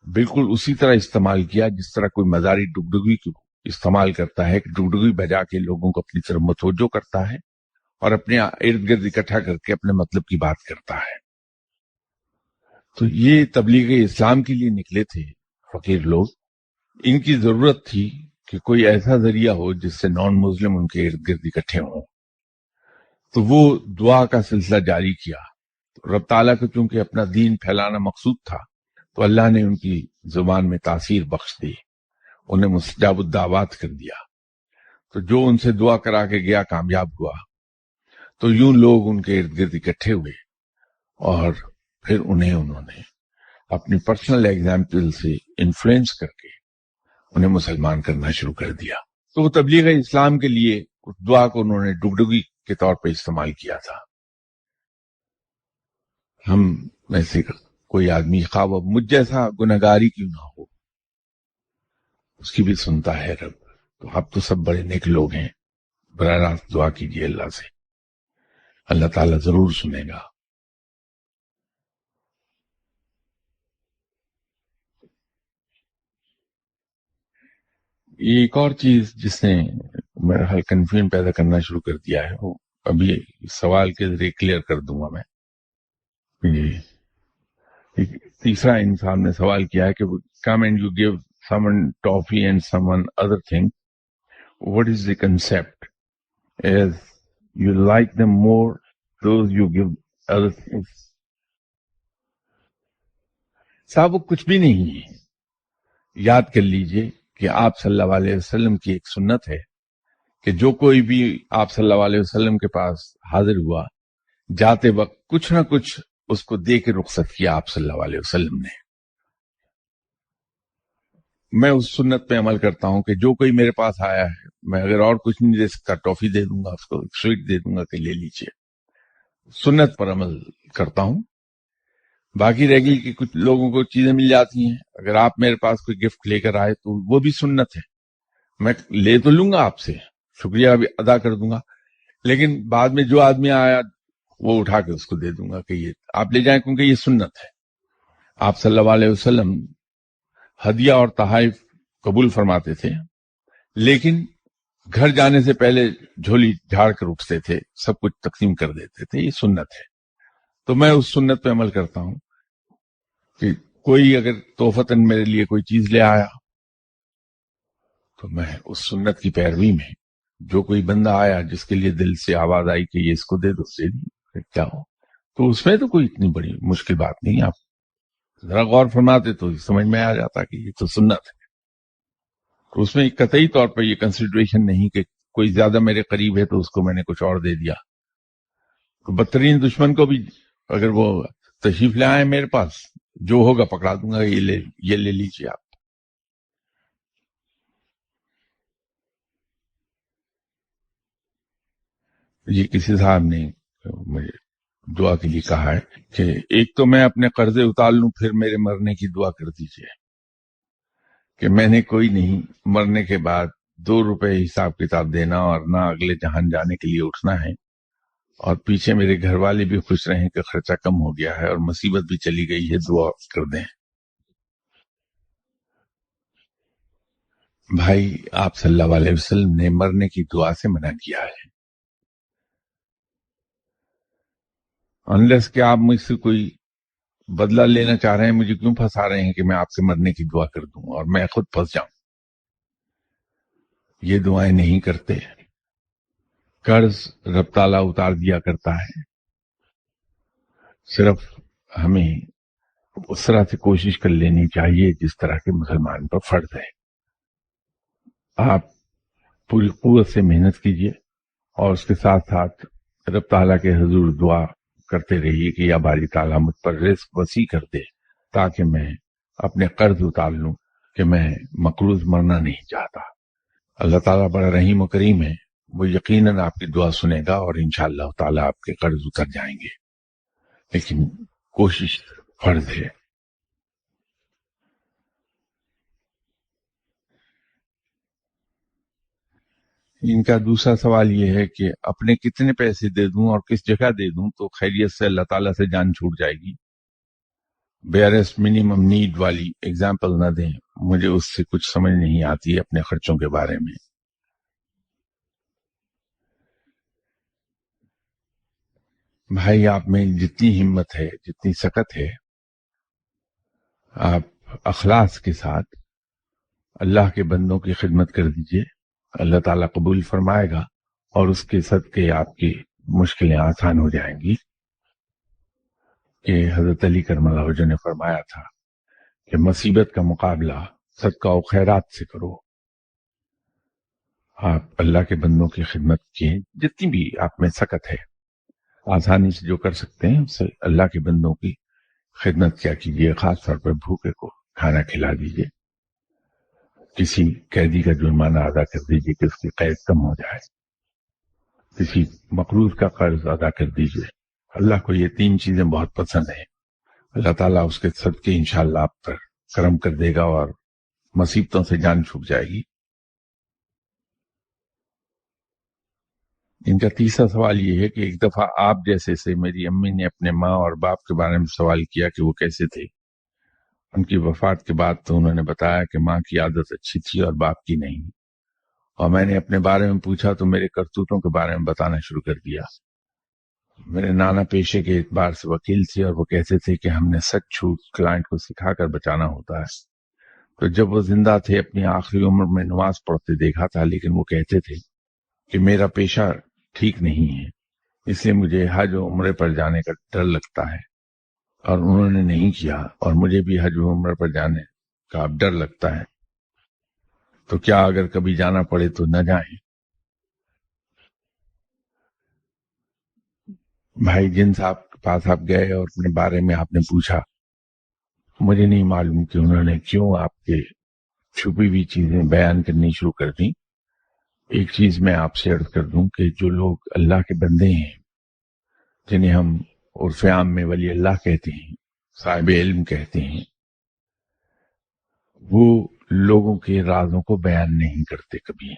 بالکل اسی طرح استعمال کیا جس طرح کوئی مزاری ڈگڈگی کو استعمال کرتا ہے کہ ڈگڈگی بجا کے لوگوں کو اپنی طرف متوجہ کرتا ہے اور اپنے ارد گرد اکٹھا کر کے اپنے مطلب کی بات کرتا ہے. تو یہ تبلیغ اسلام کے لیے نکلے تھے فقیر لوگ. ان کی ضرورت تھی کہ کوئی ایسا ذریعہ ہو جس سے نان مسلم ان کے ارد گرد اکٹھے ہوں. تو وہ دعا کا سلسلہ جاری کیا. تو رب تعالیٰ کو چونکہ اپنا دین پھیلانا مقصود تھا تو اللہ نے ان کی زبان میں تاثیر بخش دی، انہیں مستجاب الدعوات کر دیا. تو جو ان سے دعا کرا کے گیا کامیاب ہوا. تو یوں لوگ ان کے ارد گرد اکٹھے ہوئے اور پھر انہوں نے اپنی پرسنل ایگزامپل سے انفلوئنس کر کے انہیں مسلمان کرنا شروع کر دیا. تو وہ تبلیغ اسلام کے لیے اس دعا کو انہوں نے ڈگڈگی کے طور پہ استعمال کیا تھا. ہم میں سے کوئی آدمی خواہ وہ مجھ جیسا گنہگاری کیوں نہ ہو اس کی بھی سنتا ہے رب. تو آپ تو سب بڑے نیک لوگ ہیں، براہ راست دعا کیجیے اللہ سے، اللہ تعالیٰ ضرور سنے گا. یہ ایک اور چیز جس نے میرا خیال کنفیوژن پیدا کرنا شروع کر دیا ہے، وہ ابھی سوال کے ذریعے کلیئر کر دوں گا میں. ایک تیسرا انسان نے سوال کیا ہے کہ come and you give someone toffee and someone other thing. What is the concept? As you like them more, those you give other things. صاحب وہ کچھ بھی نہیں ہے. یاد کر لیجئے کہ آپ صلی اللہ علیہ وسلم کی ایک سنت ہے کہ جو کوئی بھی آپ صلی اللہ علیہ وسلم کے پاس حاضر ہوا جاتے وقت کچھ نہ کچھ اس کو دے کے رخصت کیا آپ صلی اللہ علیہ وسلم نے. میں اس سنت پہ عمل کرتا ہوں کہ جو کوئی میرے پاس آیا ہے میں اگر اور کچھ نہیں دے سکتا ٹافی دے دوں گا، اس کو سویٹ دے دوں گا کہ لے لیجئے. سنت پر عمل کرتا ہوں. باقی رہ گئی کہ کچھ لوگوں کو چیزیں مل جاتی ہیں، اگر آپ میرے پاس کوئی گفٹ لے کر آئے تو وہ بھی سنت ہے. میں لے تو لوں گا آپ سے، شکریہ بھی ادا کر دوں گا، لیکن بعد میں جو آدمی آیا وہ اٹھا کے اس کو دے دوں گا کہ یہ آپ لے جائیں، کیونکہ یہ سنت ہے. آپ صلی اللہ علیہ وسلم ہدیہ اور تحائف قبول فرماتے تھے، لیکن گھر جانے سے پہلے جھولی جھاڑ کر اٹھتے تھے، سب کچھ تقسیم کر دیتے تھے. یہ سنت ہے. تو میں اس سنت پہ عمل کرتا ہوں کہ کوئی اگر تحفتاً میرے لیے کوئی چیز لے آیا تو میں اس سنت کی پیروی میں جو کوئی بندہ آیا جس کے لیے دل سے آواز آئی کہ یہ اس کو دے دو، دے دی، کیا ہو. تو اس میں تو کوئی اتنی بڑی مشکل بات نہیں. آپ ذرا غور فرماتے تو سمجھ میں آ جاتا کہ یہ تو سنت ہے. تو اس میں قطعی طور پر یہ کنسیڈریشن نہیں کہ کوئی زیادہ میرے قریب ہے تو اس کو میں نے کچھ اور دے دیا. تو بدترین دشمن کو بھی اگر وہ تشریف لے آئے میرے پاس، جو ہوگا پکڑا دوں گا، یہ لے لیجیے آپ. یہ کسی صاحب نے مجھے دعا کے لیے کہا ہے کہ ایک تو میں اپنے قرضے اتار لوں، پھر میرے مرنے کی دعا کر دیجیے کہ میں نے کوئی نہیں مرنے کے بعد 2 روپے حساب کتاب دینا اور نہ اگلے جہان جانے کے لیے اٹھنا ہے، اور پیچھے میرے گھر والے بھی خوش رہیں کہ خرچہ کم ہو گیا ہے اور مصیبت بھی چلی گئی ہے، دعا کر دیں. بھائی آپ صلی اللہ علیہ وسلم نے مرنے کی دعا سے منع کیا ہے. انلیس کہ آپ مجھ سے کوئی بدلہ لینا چاہ رہے ہیں، مجھے کیوں پھنسا رہے ہیں کہ میں آپ سے مرنے کی دعا کر دوں اور میں خود پھنس جاؤں. یہ دعائیں نہیں کرتے. قرض رب تعالیٰ اتار دیا کرتا ہے، صرف ہمیں اس طرح سے کوشش کر لینی چاہیے جس طرح کے مسلمان پر فرض ہے. آپ پوری قوت سے محنت کیجیے اور اس کے ساتھ ساتھ رب تعالیٰ کے حضور دعا کرتے رہیے کہ یا باری تعالیٰ مجھ پر رزق وسیع کر دے تاکہ میں اپنے قرض اتار لوں، کہ میں مقروض مرنا نہیں چاہتا۔ اللہ تعالیٰ بڑا رحیم و کریم ہے، وہ یقیناً آپ کی دعا سنے گا اور انشاءاللہ تعالیٰ آپ کے قرض اتر جائیں گے، لیکن کوشش فرض ہے۔ ان کا دوسرا سوال یہ ہے کہ اپنے کتنے پیسے دے دوں اور کس جگہ دے دوں تو خیریت سے اللہ تعالیٰ سے جان چھوٹ جائے گی۔ بیئرس منیمم نیڈ والی اگزامپل نہ دیں، مجھے اس سے کچھ سمجھ نہیں آتی اپنے خرچوں کے بارے میں۔ بھائی آپ میں جتنی ہمت ہے، جتنی سکت ہے، آپ اخلاص کے ساتھ اللہ کے بندوں کی خدمت کر دیجئے، اللہ تعالیٰ قبول فرمائے گا اور اس کے صدقے آپ کی مشکلیں آسان ہو جائیں گی۔ کہ حضرت علی کرم اللہ وجہ نے فرمایا تھا کہ مصیبت کا مقابلہ صدقہ و خیرات سے کرو۔ آپ اللہ کے بندوں کی خدمت کی جتنی بھی آپ میں سکت ہے، آسانی سے جو کر سکتے ہیں اسے اللہ کے بندوں کی خدمت کیا کیجیے، خاص طور پر بھوکے کو کھانا کھلا دیجیے، کسی قیدی کا جرمانہ ادا کر دیجیے کہ اس کی قید کم ہو جائے، کسی مقروض کا قرض ادا کر دیجیے۔ اللہ کو یہ 3 چیزیں بہت پسند ہیں، اللہ تعالیٰ اس کے صدقے انشاءاللہ آپ پر کرم کر دے گا اور مصیبتوں سے جان چھوٹ جائے گی۔ ان کا تیسرا سوال یہ ہے کہ ایک دفعہ آپ جیسے سے میری امی نے اپنے ماں اور باپ کے بارے میں سوال کیا کہ وہ کیسے تھے۔ ان کی وفات کے بعد تو انہوں نے بتایا کہ ماں کی عادت اچھی تھی اور باپ کی نہیں، اور میں نے اپنے بارے میں پوچھا تو میرے کرتوتوں کے بارے میں بتانا شروع کر دیا۔ میرے نانا پیشے کے اعتبار سے وکیل تھے اور وہ کہتے تھے کہ ہم نے سچ جھوٹ کلائنٹ کو سکھا کر بچانا ہوتا ہے۔ تو جب وہ زندہ تھے اپنی آخری عمر میں نماز پڑھتے دیکھا تھا، لیکن وہ کہتے تھے کہ میرا پیشہ ٹھیک نہیں ہے، اس لیے مجھے حج و عمرے پر جانے کا ڈر لگتا ہے، اور انہوں نے نہیں کیا اور مجھے بھی حج و عمرے پر جانے کا اب ڈر لگتا ہے، تو کیا اگر کبھی جانا پڑے تو نہ جائیں؟ بھائی جن صاحب کے پاس آپ گئے اور اپنے بارے میں آپ نے پوچھا، مجھے نہیں معلوم کہ انہوں نے کیوں آپ کے چھپی ہوئی چیزیں بیان کرنی شروع کر دیں۔ ایک چیز میں آپ سے عرض کر دوں کہ جو لوگ اللہ کے بندے ہیں، جنہیں ہم عرف عام میں ولی اللہ کہتے ہیں، صاحب علم کہتے ہیں، وہ لوگوں کے رازوں کو بیان نہیں کرتے کبھی۔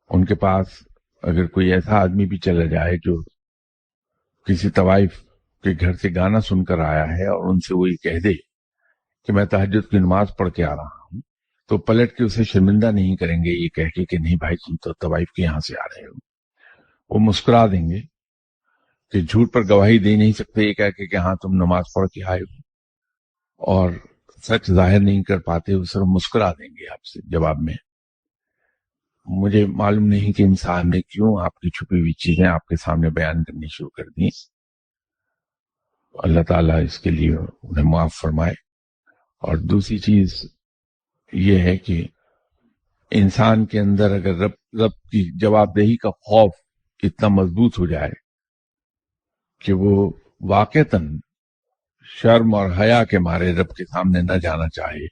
ان کے پاس اگر کوئی ایسا آدمی بھی چلا جائے جو کسی طوائف کے گھر سے گانا سن کر آیا ہے اور ان سے وہ یہ کہہ دے کہ میں تہجد کی نماز پڑھ کے آ رہا ہوں، تو پلٹ کے اسے شرمندہ نہیں کریں گے یہ کہہ کے کہ نہیں بھائی تم تو طوائف کے یہاں سے آ رہے ہو۔ وہ مسکرا دیں گے کہ جھوٹ پر گواہی دے نہیں سکتے یہ کہہ کے کہ ہاں تم نماز پڑھ کے آئے ہو، اور سچ ظاہر نہیں کر پاتے، وہ صرف مسکرا دیں گے آپ سے جواب میں۔ مجھے معلوم نہیں کہ انسان نے کیوں آپ کی چھپی ہوئی چیزیں آپ کے سامنے بیان کرنی شروع کر دی۔ اللہ تعالیٰ اس کے لیے انہیں معاف فرمائے۔ اور دوسری چیز یہ ہے کہ انسان کے اندر اگر رب کی جواب دہی کا خوف اتنا مضبوط ہو جائے کہ وہ واقعتاً شرم اور حیا کے مارے رب کے سامنے نہ جانا چاہے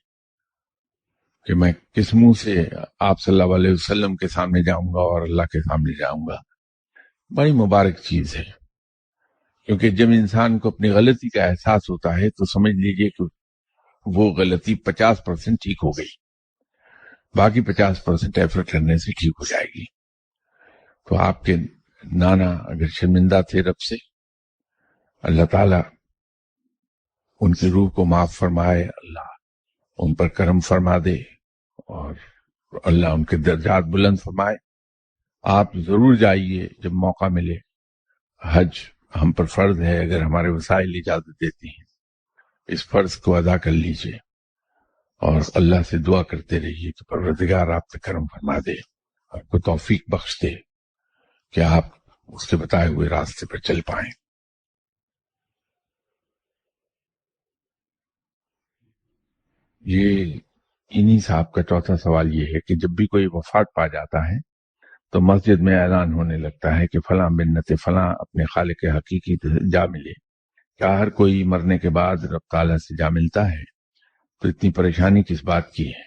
کہ میں کس منہ سے آپ صلی اللہ علیہ وسلم کے سامنے جاؤں گا اور اللہ کے سامنے جاؤں گا، بڑی مبارک چیز ہے۔ کیونکہ جب انسان کو اپنی غلطی کا احساس ہوتا ہے تو سمجھ لیجئے کہ وہ غلطی 50% ٹھیک ہو گئی، باقی 50% ایفرٹ کرنے سے ٹھیک ہو جائے گی۔ تو آپ کے نانا اگر شرمندہ تھے رب سے، اللہ تعالیٰ ان کی روح کو معاف فرمائے، اللہ ان پر کرم فرما دے اور اللہ ان کے درجات بلند فرمائے۔ آپ ضرور جائیے جب موقع ملے، حج ہم پر فرض ہے اگر ہمارے وسائل اجازت دیتے ہیں، اس فرض کو ادا کر لیجئے اور اللہ سے دعا کرتے رہیے کہ پروردگار آپ پہ کرم فرما دے، آپ کو توفیق بخش دے کہ آپ اس کے بتائے ہوئے راستے پر چل پائیں۔ یہ انہی صاحب کا چوتھا سوال یہ ہے کہ جب بھی کوئی وفات پا جاتا ہے تو مسجد میں اعلان ہونے لگتا ہے کہ فلاں بنت فلاں اپنے خالق حقیقی سے جا ملے. کیا ہر کوئی مرنے کے بعد رب تعالیٰ سے جا ملتا ہے؟ تو اتنی پریشانی کس بات کی ہے؟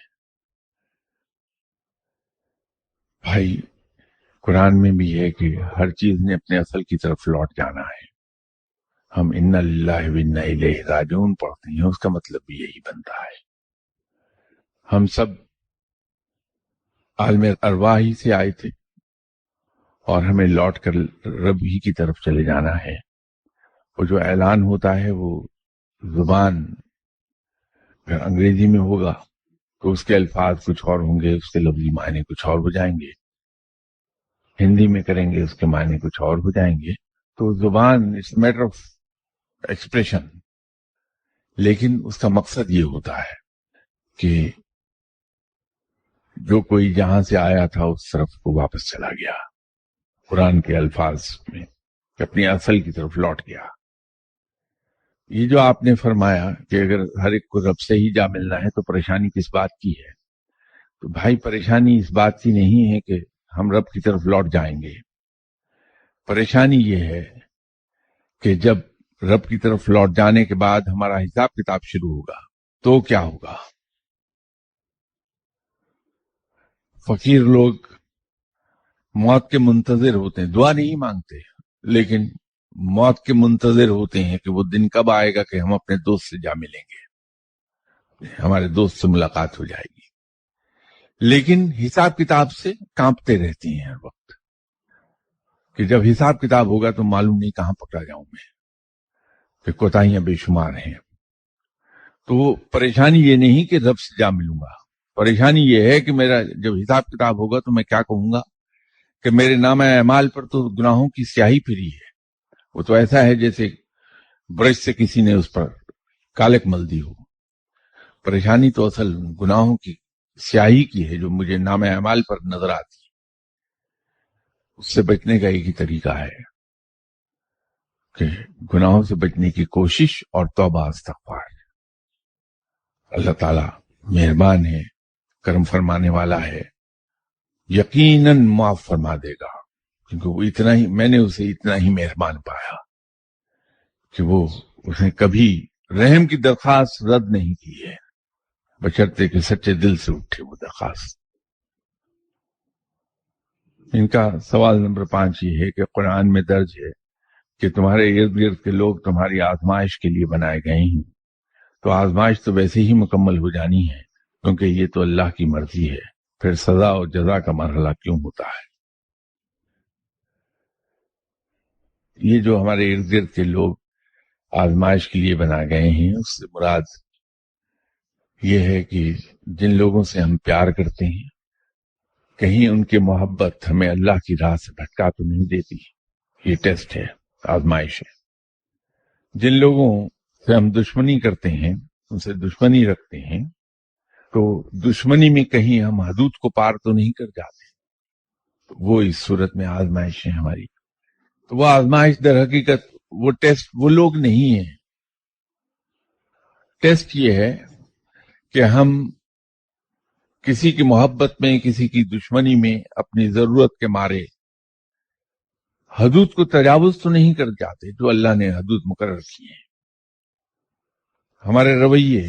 بھائی قرآن میں بھی ہے کہ ہر چیز نے اپنے اصل کی طرف لوٹ جانا ہے. ہم انا للہ و انا الیہ راجعون پڑھتے ہیں، اس کا مطلب بھی یہی بنتا ہے. ہم سب عالم ارواح ہی سے آئے تھے اور ہمیں لوٹ کر رب ہی کی طرف چلے جانا ہے. وہ جو اعلان ہوتا ہے وہ زبان اگر انگریزی میں ہوگا تو اس کے الفاظ کچھ اور ہوں گے، اس کے لفظی معنی کچھ اور ہو جائیں گے. ہندی میں کریں گے اس کے معنی کچھ اور ہو جائیں گے. تو زبان اٹس میٹر آف ایکسپریشن، لیکن اس کا مقصد یہ ہوتا ہے کہ جو کوئی جہاں سے آیا تھا اس طرف کو واپس چلا گیا. قرآن کے الفاظ میں اپنی اصل کی طرف لوٹ گیا. یہ جو آپ نے فرمایا کہ اگر ہر ایک کو رب سے ہی جا ملنا ہے تو پریشانی کس بات کی ہے؟ تو بھائی پریشانی اس بات کی نہیں ہے کہ ہم رب کی طرف لوٹ جائیں گے. پریشانی یہ ہے کہ جب رب کی طرف لوٹ جانے کے بعد ہمارا حساب کتاب شروع ہوگا تو کیا ہوگا؟ فقیر لوگ موت کے منتظر ہوتے ہیں، دعا نہیں مانگتے لیکن موت کے منتظر ہوتے ہیں کہ وہ دن کب آئے گا کہ ہم اپنے دوست سے جا ملیں گے، ہمارے دوست سے ملاقات ہو جائے گی. لیکن حساب کتاب سے کانپتے رہتے ہیں ہر وقت کہ جب حساب کتاب ہوگا تو معلوم نہیں کہاں پکڑا جاؤں میں، کہ کوتاہیاں بے شمار ہیں. تو پریشانی یہ نہیں کہ رب سے جا ملوں گا، پریشانی یہ ہے کہ میرا جب حساب کتاب ہوگا تو میں کیا کہوں گا کہ میرے نامہ اعمال پر تو گناہوں کی سیاہی پھری ہے. وہ تو ایسا ہے جیسے برش سے کسی نے اس پر کالک مل دی ہو. پریشانی تو اصل گناہوں کی سیاہی کی ہے جو مجھے نامہ اعمال پر نظر آتی ہے. اس سے بچنے کا ایک ہی طریقہ ہے کہ گناہوں سے بچنے کی کوشش اور توبہ استغفار. اللہ تعالیٰ مہربان ہے، کرم فرمانے والا ہے، یقیناً معاف فرما دے گا، کیونکہ وہ اتنا ہی، میں نے اسے اتنا ہی مہربان پایا کہ وہ اس نے کبھی رحم کی درخواست رد نہیں کی ہے، بشرطے کہ سچے دل سے اٹھے وہ درخواست. ان کا سوال نمبر 5 یہ ہے کہ قرآن میں درج ہے کہ تمہارے ارد گرد کے لوگ تمہاری آزمائش کے لیے بنائے گئے ہیں. تو آزمائش تو ویسے ہی مکمل ہو جانی ہے کیونکہ یہ تو اللہ کی مرضی ہے، پھر سزا اور جزا کا مرحلہ کیوں ہوتا ہے؟ یہ جو ہمارے ارد گرد کے لوگ آزمائش کے لیے بنائے گئے ہیں، اس سے مراد یہ ہے کہ جن لوگوں سے ہم پیار کرتے ہیں کہیں ان کی محبت ہمیں اللہ کی راہ سے بھٹکا تو نہیں دیتی. یہ ٹیسٹ ہے، آزمائش ہے. جن لوگوں سے ہم دشمنی کرتے ہیں، ان سے دشمنی رکھتے ہیں، تو دشمنی میں کہیں ہم حدود کو پار تو نہیں کر جاتے. وہ اس صورت میں آزمائش ہے ہماری. تو وہ آزمائش در حقیقت وہ ٹیسٹ وہ لوگ نہیں ہیں. ٹیسٹ یہ ہے کہ ہم کسی کی محبت میں، کسی کی دشمنی میں اپنی ضرورت کے مارے حدود کو تجاوز تو نہیں کر جاتے جو اللہ نے حدود مقرر کی ہیں. ہمارے رویے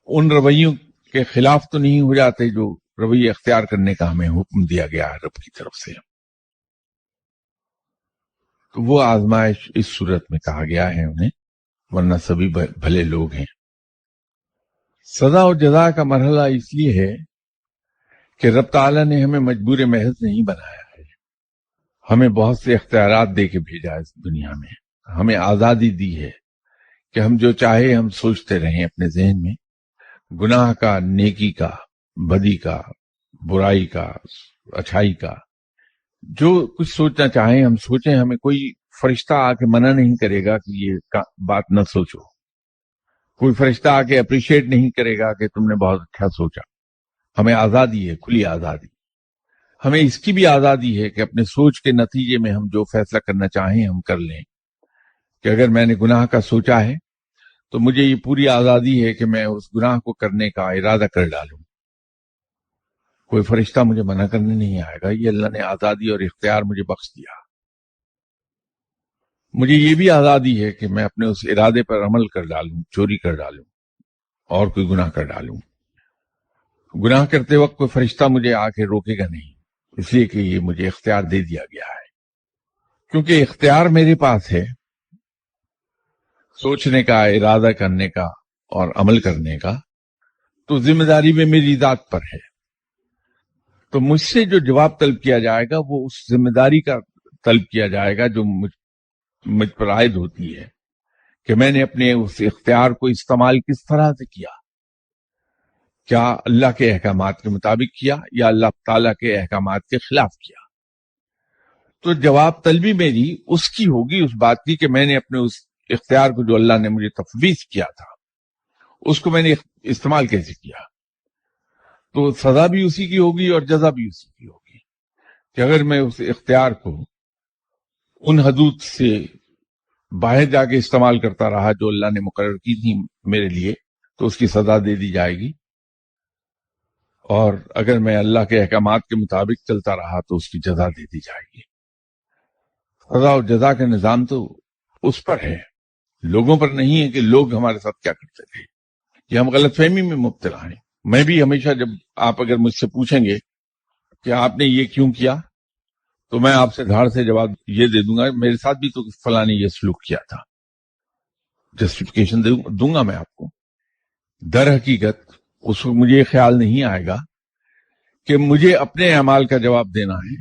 ان رویوں کے خلاف تو نہیں ہو جاتے جو رویے اختیار کرنے کا ہمیں حکم دیا گیا ہے رب کی طرف سے. تو وہ آزمائش اس صورت میں کہا گیا ہے انہیں، ورنہ سبھی بھلے لوگ ہیں. سزا اور جزا کا مرحلہ اس لیے ہے کہ رب تعالیٰ نے ہمیں مجبور محض نہیں بنایا ہے، ہمیں بہت سے اختیارات دے کے بھیجا ہے اس دنیا میں. ہمیں آزادی دی ہے کہ ہم جو چاہے ہم سوچتے رہیں اپنے ذہن میں، گناہ کا، نیکی کا، بدی کا، برائی کا، اچھائی کا، جو کچھ سوچنا چاہیں ہم سوچیں. ہمیں کوئی فرشتہ آ کے منع نہیں کرے گا کہ یہ بات نہ سوچو. کوئی فرشتہ آ کے اپریشیٹ نہیں کرے گا کہ تم نے بہت اچھا سوچا. ہمیں آزادی ہے، کھلی آزادی. ہمیں اس کی بھی آزادی ہے کہ اپنے سوچ کے نتیجے میں ہم جو فیصلہ کرنا چاہیں ہم کر لیں. کہ اگر میں نے گناہ کا سوچا ہے تو مجھے یہ پوری آزادی ہے کہ میں اس گناہ کو کرنے کا ارادہ کر ڈالوں. کوئی فرشتہ مجھے منع کرنے نہیں آئے گا. یہ اللہ نے آزادی اور اختیار مجھے بخش دیا. مجھے یہ بھی آزادی ہے کہ میں اپنے اس ارادے پر عمل کر ڈالوں، چوری کر ڈالوں اور کوئی گناہ کر ڈالوں. گناہ کرتے وقت کوئی فرشتہ مجھے آ کے روکے گا نہیں، اس لیے کہ یہ مجھے اختیار دے دیا گیا ہے. کیونکہ اختیار میرے پاس ہے سوچنے کا، ارادہ کرنے کا اور عمل کرنے کا، تو ذمہ داری میں میری ذات پر ہے. تو مجھ سے جو جواب طلب کیا جائے گا وہ اس ذمہ داری کا طلب کیا جائے گا جو مجھ پر عائد ہوتی ہے کہ میں نے اپنے اس اختیار کو استعمال کس طرح سے کیا. کیا اللہ کے احکامات کے مطابق کیا یا اللہ تعالیٰ کے احکامات کے خلاف کیا؟ تو جواب طلبی میری اس کی ہوگی، اس بات کی کہ میں نے اپنے اس اختیار کو جو اللہ نے مجھے تفویض کیا تھا اس کو میں نے استعمال کیسے کیا. تو سزا بھی اسی کی ہوگی اور جزا بھی اسی کی ہوگی کہ اگر میں اس اختیار کو ان حدود سے باہر جا کے استعمال کرتا رہا جو اللہ نے مقرر کی تھی میرے لیے تو اس کی سزا دے دی جائے گی، اور اگر میں اللہ کے احکامات کے مطابق چلتا رہا تو اس کی جزا دے دی جائے گی. سزا اور جزا کا نظام تو اس پر ہے، لوگوں پر نہیں ہے کہ لوگ ہمارے ساتھ کیا کرتے تھے. یہ ہم غلط فہمی میں مبتلا ہیں. میں بھی ہمیشہ جب آپ اگر مجھ سے پوچھیں گے کہ آپ نے یہ کیوں کیا تو میں آپ سے دھاڑ سے جواب یہ دے دوں گا میرے ساتھ بھی تو فلاں نے یہ سلوک کیا تھا. جسٹیفیکیشن دوں گا میں آپ کو. در حقیقت اس وقت مجھے یہ خیال نہیں آئے گا کہ مجھے اپنے اعمال کا جواب دینا ہے.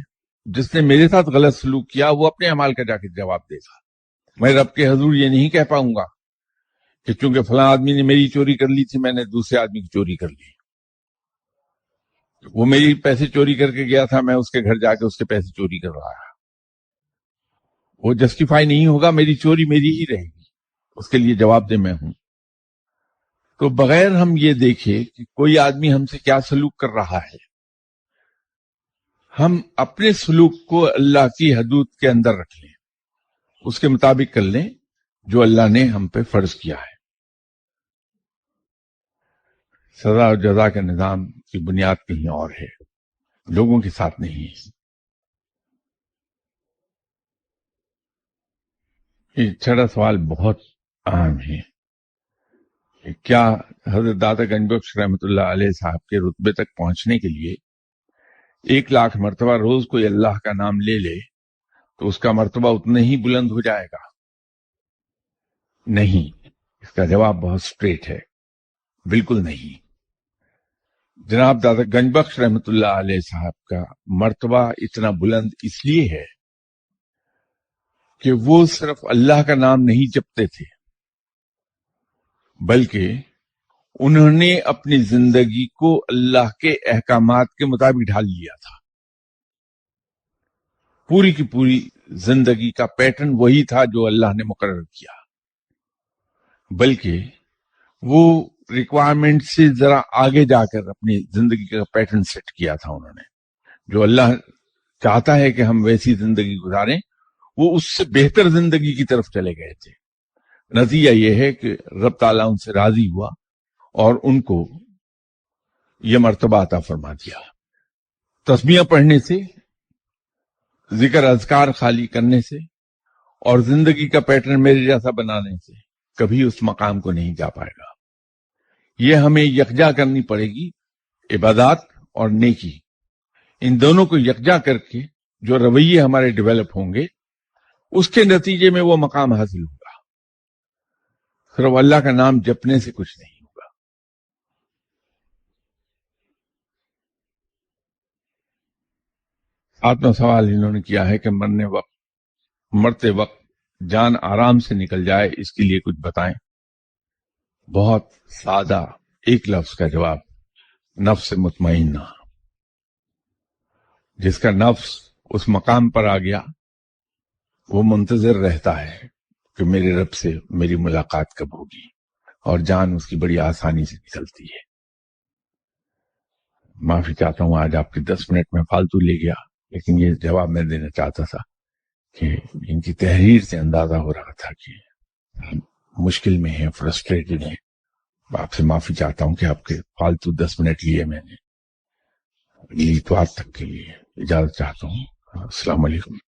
جس نے میرے ساتھ غلط سلوک کیا وہ اپنے اعمال کا جا کے جواب دے گا. میں رب کے حضور یہ نہیں کہہ پاؤں گا کہ چونکہ فلاں آدمی نے میری چوری کر لی تھی میں نے دوسرے آدمی کی چوری کر لی. وہ میری پیسے چوری کر کے گیا تھا، میں اس کے گھر جا کے اس کے پیسے چوری کر رہا ہے. وہ جسٹیفائی نہیں ہوگا. میری چوری میری ہی رہے گی، اس کے لیے جواب دہ میں ہوں. تو بغیر ہم یہ دیکھے کہ کوئی آدمی ہم سے کیا سلوک کر رہا ہے، ہم اپنے سلوک کو اللہ کی حدود کے اندر رکھ لیں، اس کے مطابق کر لیں جو اللہ نے ہم پہ فرض کیا ہے. سزا اور جزا کا نظام کی بنیاد کہیں اور ہے، لوگوں کے ساتھ نہیں ہے. یہ چھٹا سوال بہت اہم ہے کہ کیا حضرت داتا گنج بخش رحمۃ اللہ علیہ صاحب کے رتبے تک پہنچنے کے لیے 1,00,000 مرتبہ روز کوئی اللہ کا نام لے لے تو اس کا مرتبہ اتنا ہی بلند ہو جائے گا؟ نہیں. اس کا جواب بہت سٹریٹ ہے، بالکل نہیں. جناب داتا گنج بخش رحمۃ اللہ علیہ صاحب کا مرتبہ اتنا بلند اس لیے ہے کہ وہ صرف اللہ کا نام نہیں جپتے تھے بلکہ انہوں نے اپنی زندگی کو اللہ کے احکامات کے مطابق ڈھال لیا تھا. پوری کی پوری زندگی کا پیٹرن وہی تھا جو اللہ نے مقرر کیا، بلکہ وہ ریکوائرمنٹ سے ذرا آگے جا کر اپنی زندگی کا پیٹرن سیٹ کیا تھا انہوں نے. جو اللہ چاہتا ہے کہ ہم ویسی زندگی گزاریں وہ اس سے بہتر زندگی کی طرف چلے گئے تھے. نتیجہ یہ ہے کہ رب تعالیٰ ان سے راضی ہوا اور ان کو یہ مرتبہ عطا فرما دیا. تسبیح پڑھنے سے، ذکر اذکار خالی کرنے سے اور زندگی کا پیٹرن میرے جیسا بنانے سے کبھی اس مقام کو نہیں جا پائے گا. یہ ہمیں یکجا کرنی پڑے گی، عبادات اور نیکی، ان دونوں کو یکجا کر کے جو رویے ہمارے ڈیولپ ہوں گے اس کے نتیجے میں وہ مقام حاصل ہوگا. صرف اللہ کا نام جپنے سے کچھ نہیں ہوگا. ساتواں سوال انہوں نے کیا ہے کہ مرتے وقت جان آرام سے نکل جائے اس کے لیے کچھ بتائیں. بہت سادہ ایک لفظ کا جواب، نفس مطمئنہ. جس کا نفس اس مقام پر آ گیا وہ منتظر رہتا ہے کہ میرے رب سے میری ملاقات کب ہوگی، اور جان اس کی بڑی آسانی سے نکلتی ہے. معافی چاہتا ہوں آج آپ کے 10 منٹ میں فالتو لے گیا، لیکن یہ جواب میں دینا چاہتا تھا کہ ان کی تحریر سے اندازہ ہو رہا تھا کہ مشکل میں ہیں، فرسٹریٹڈ ہیں. آپ سے معافی چاہتا ہوں کہ آپ کے فالتو 10 منٹ لیے میں نے. اگلی اتوار تک کے لیے اجازت چاہتا ہوں. السلام علیکم.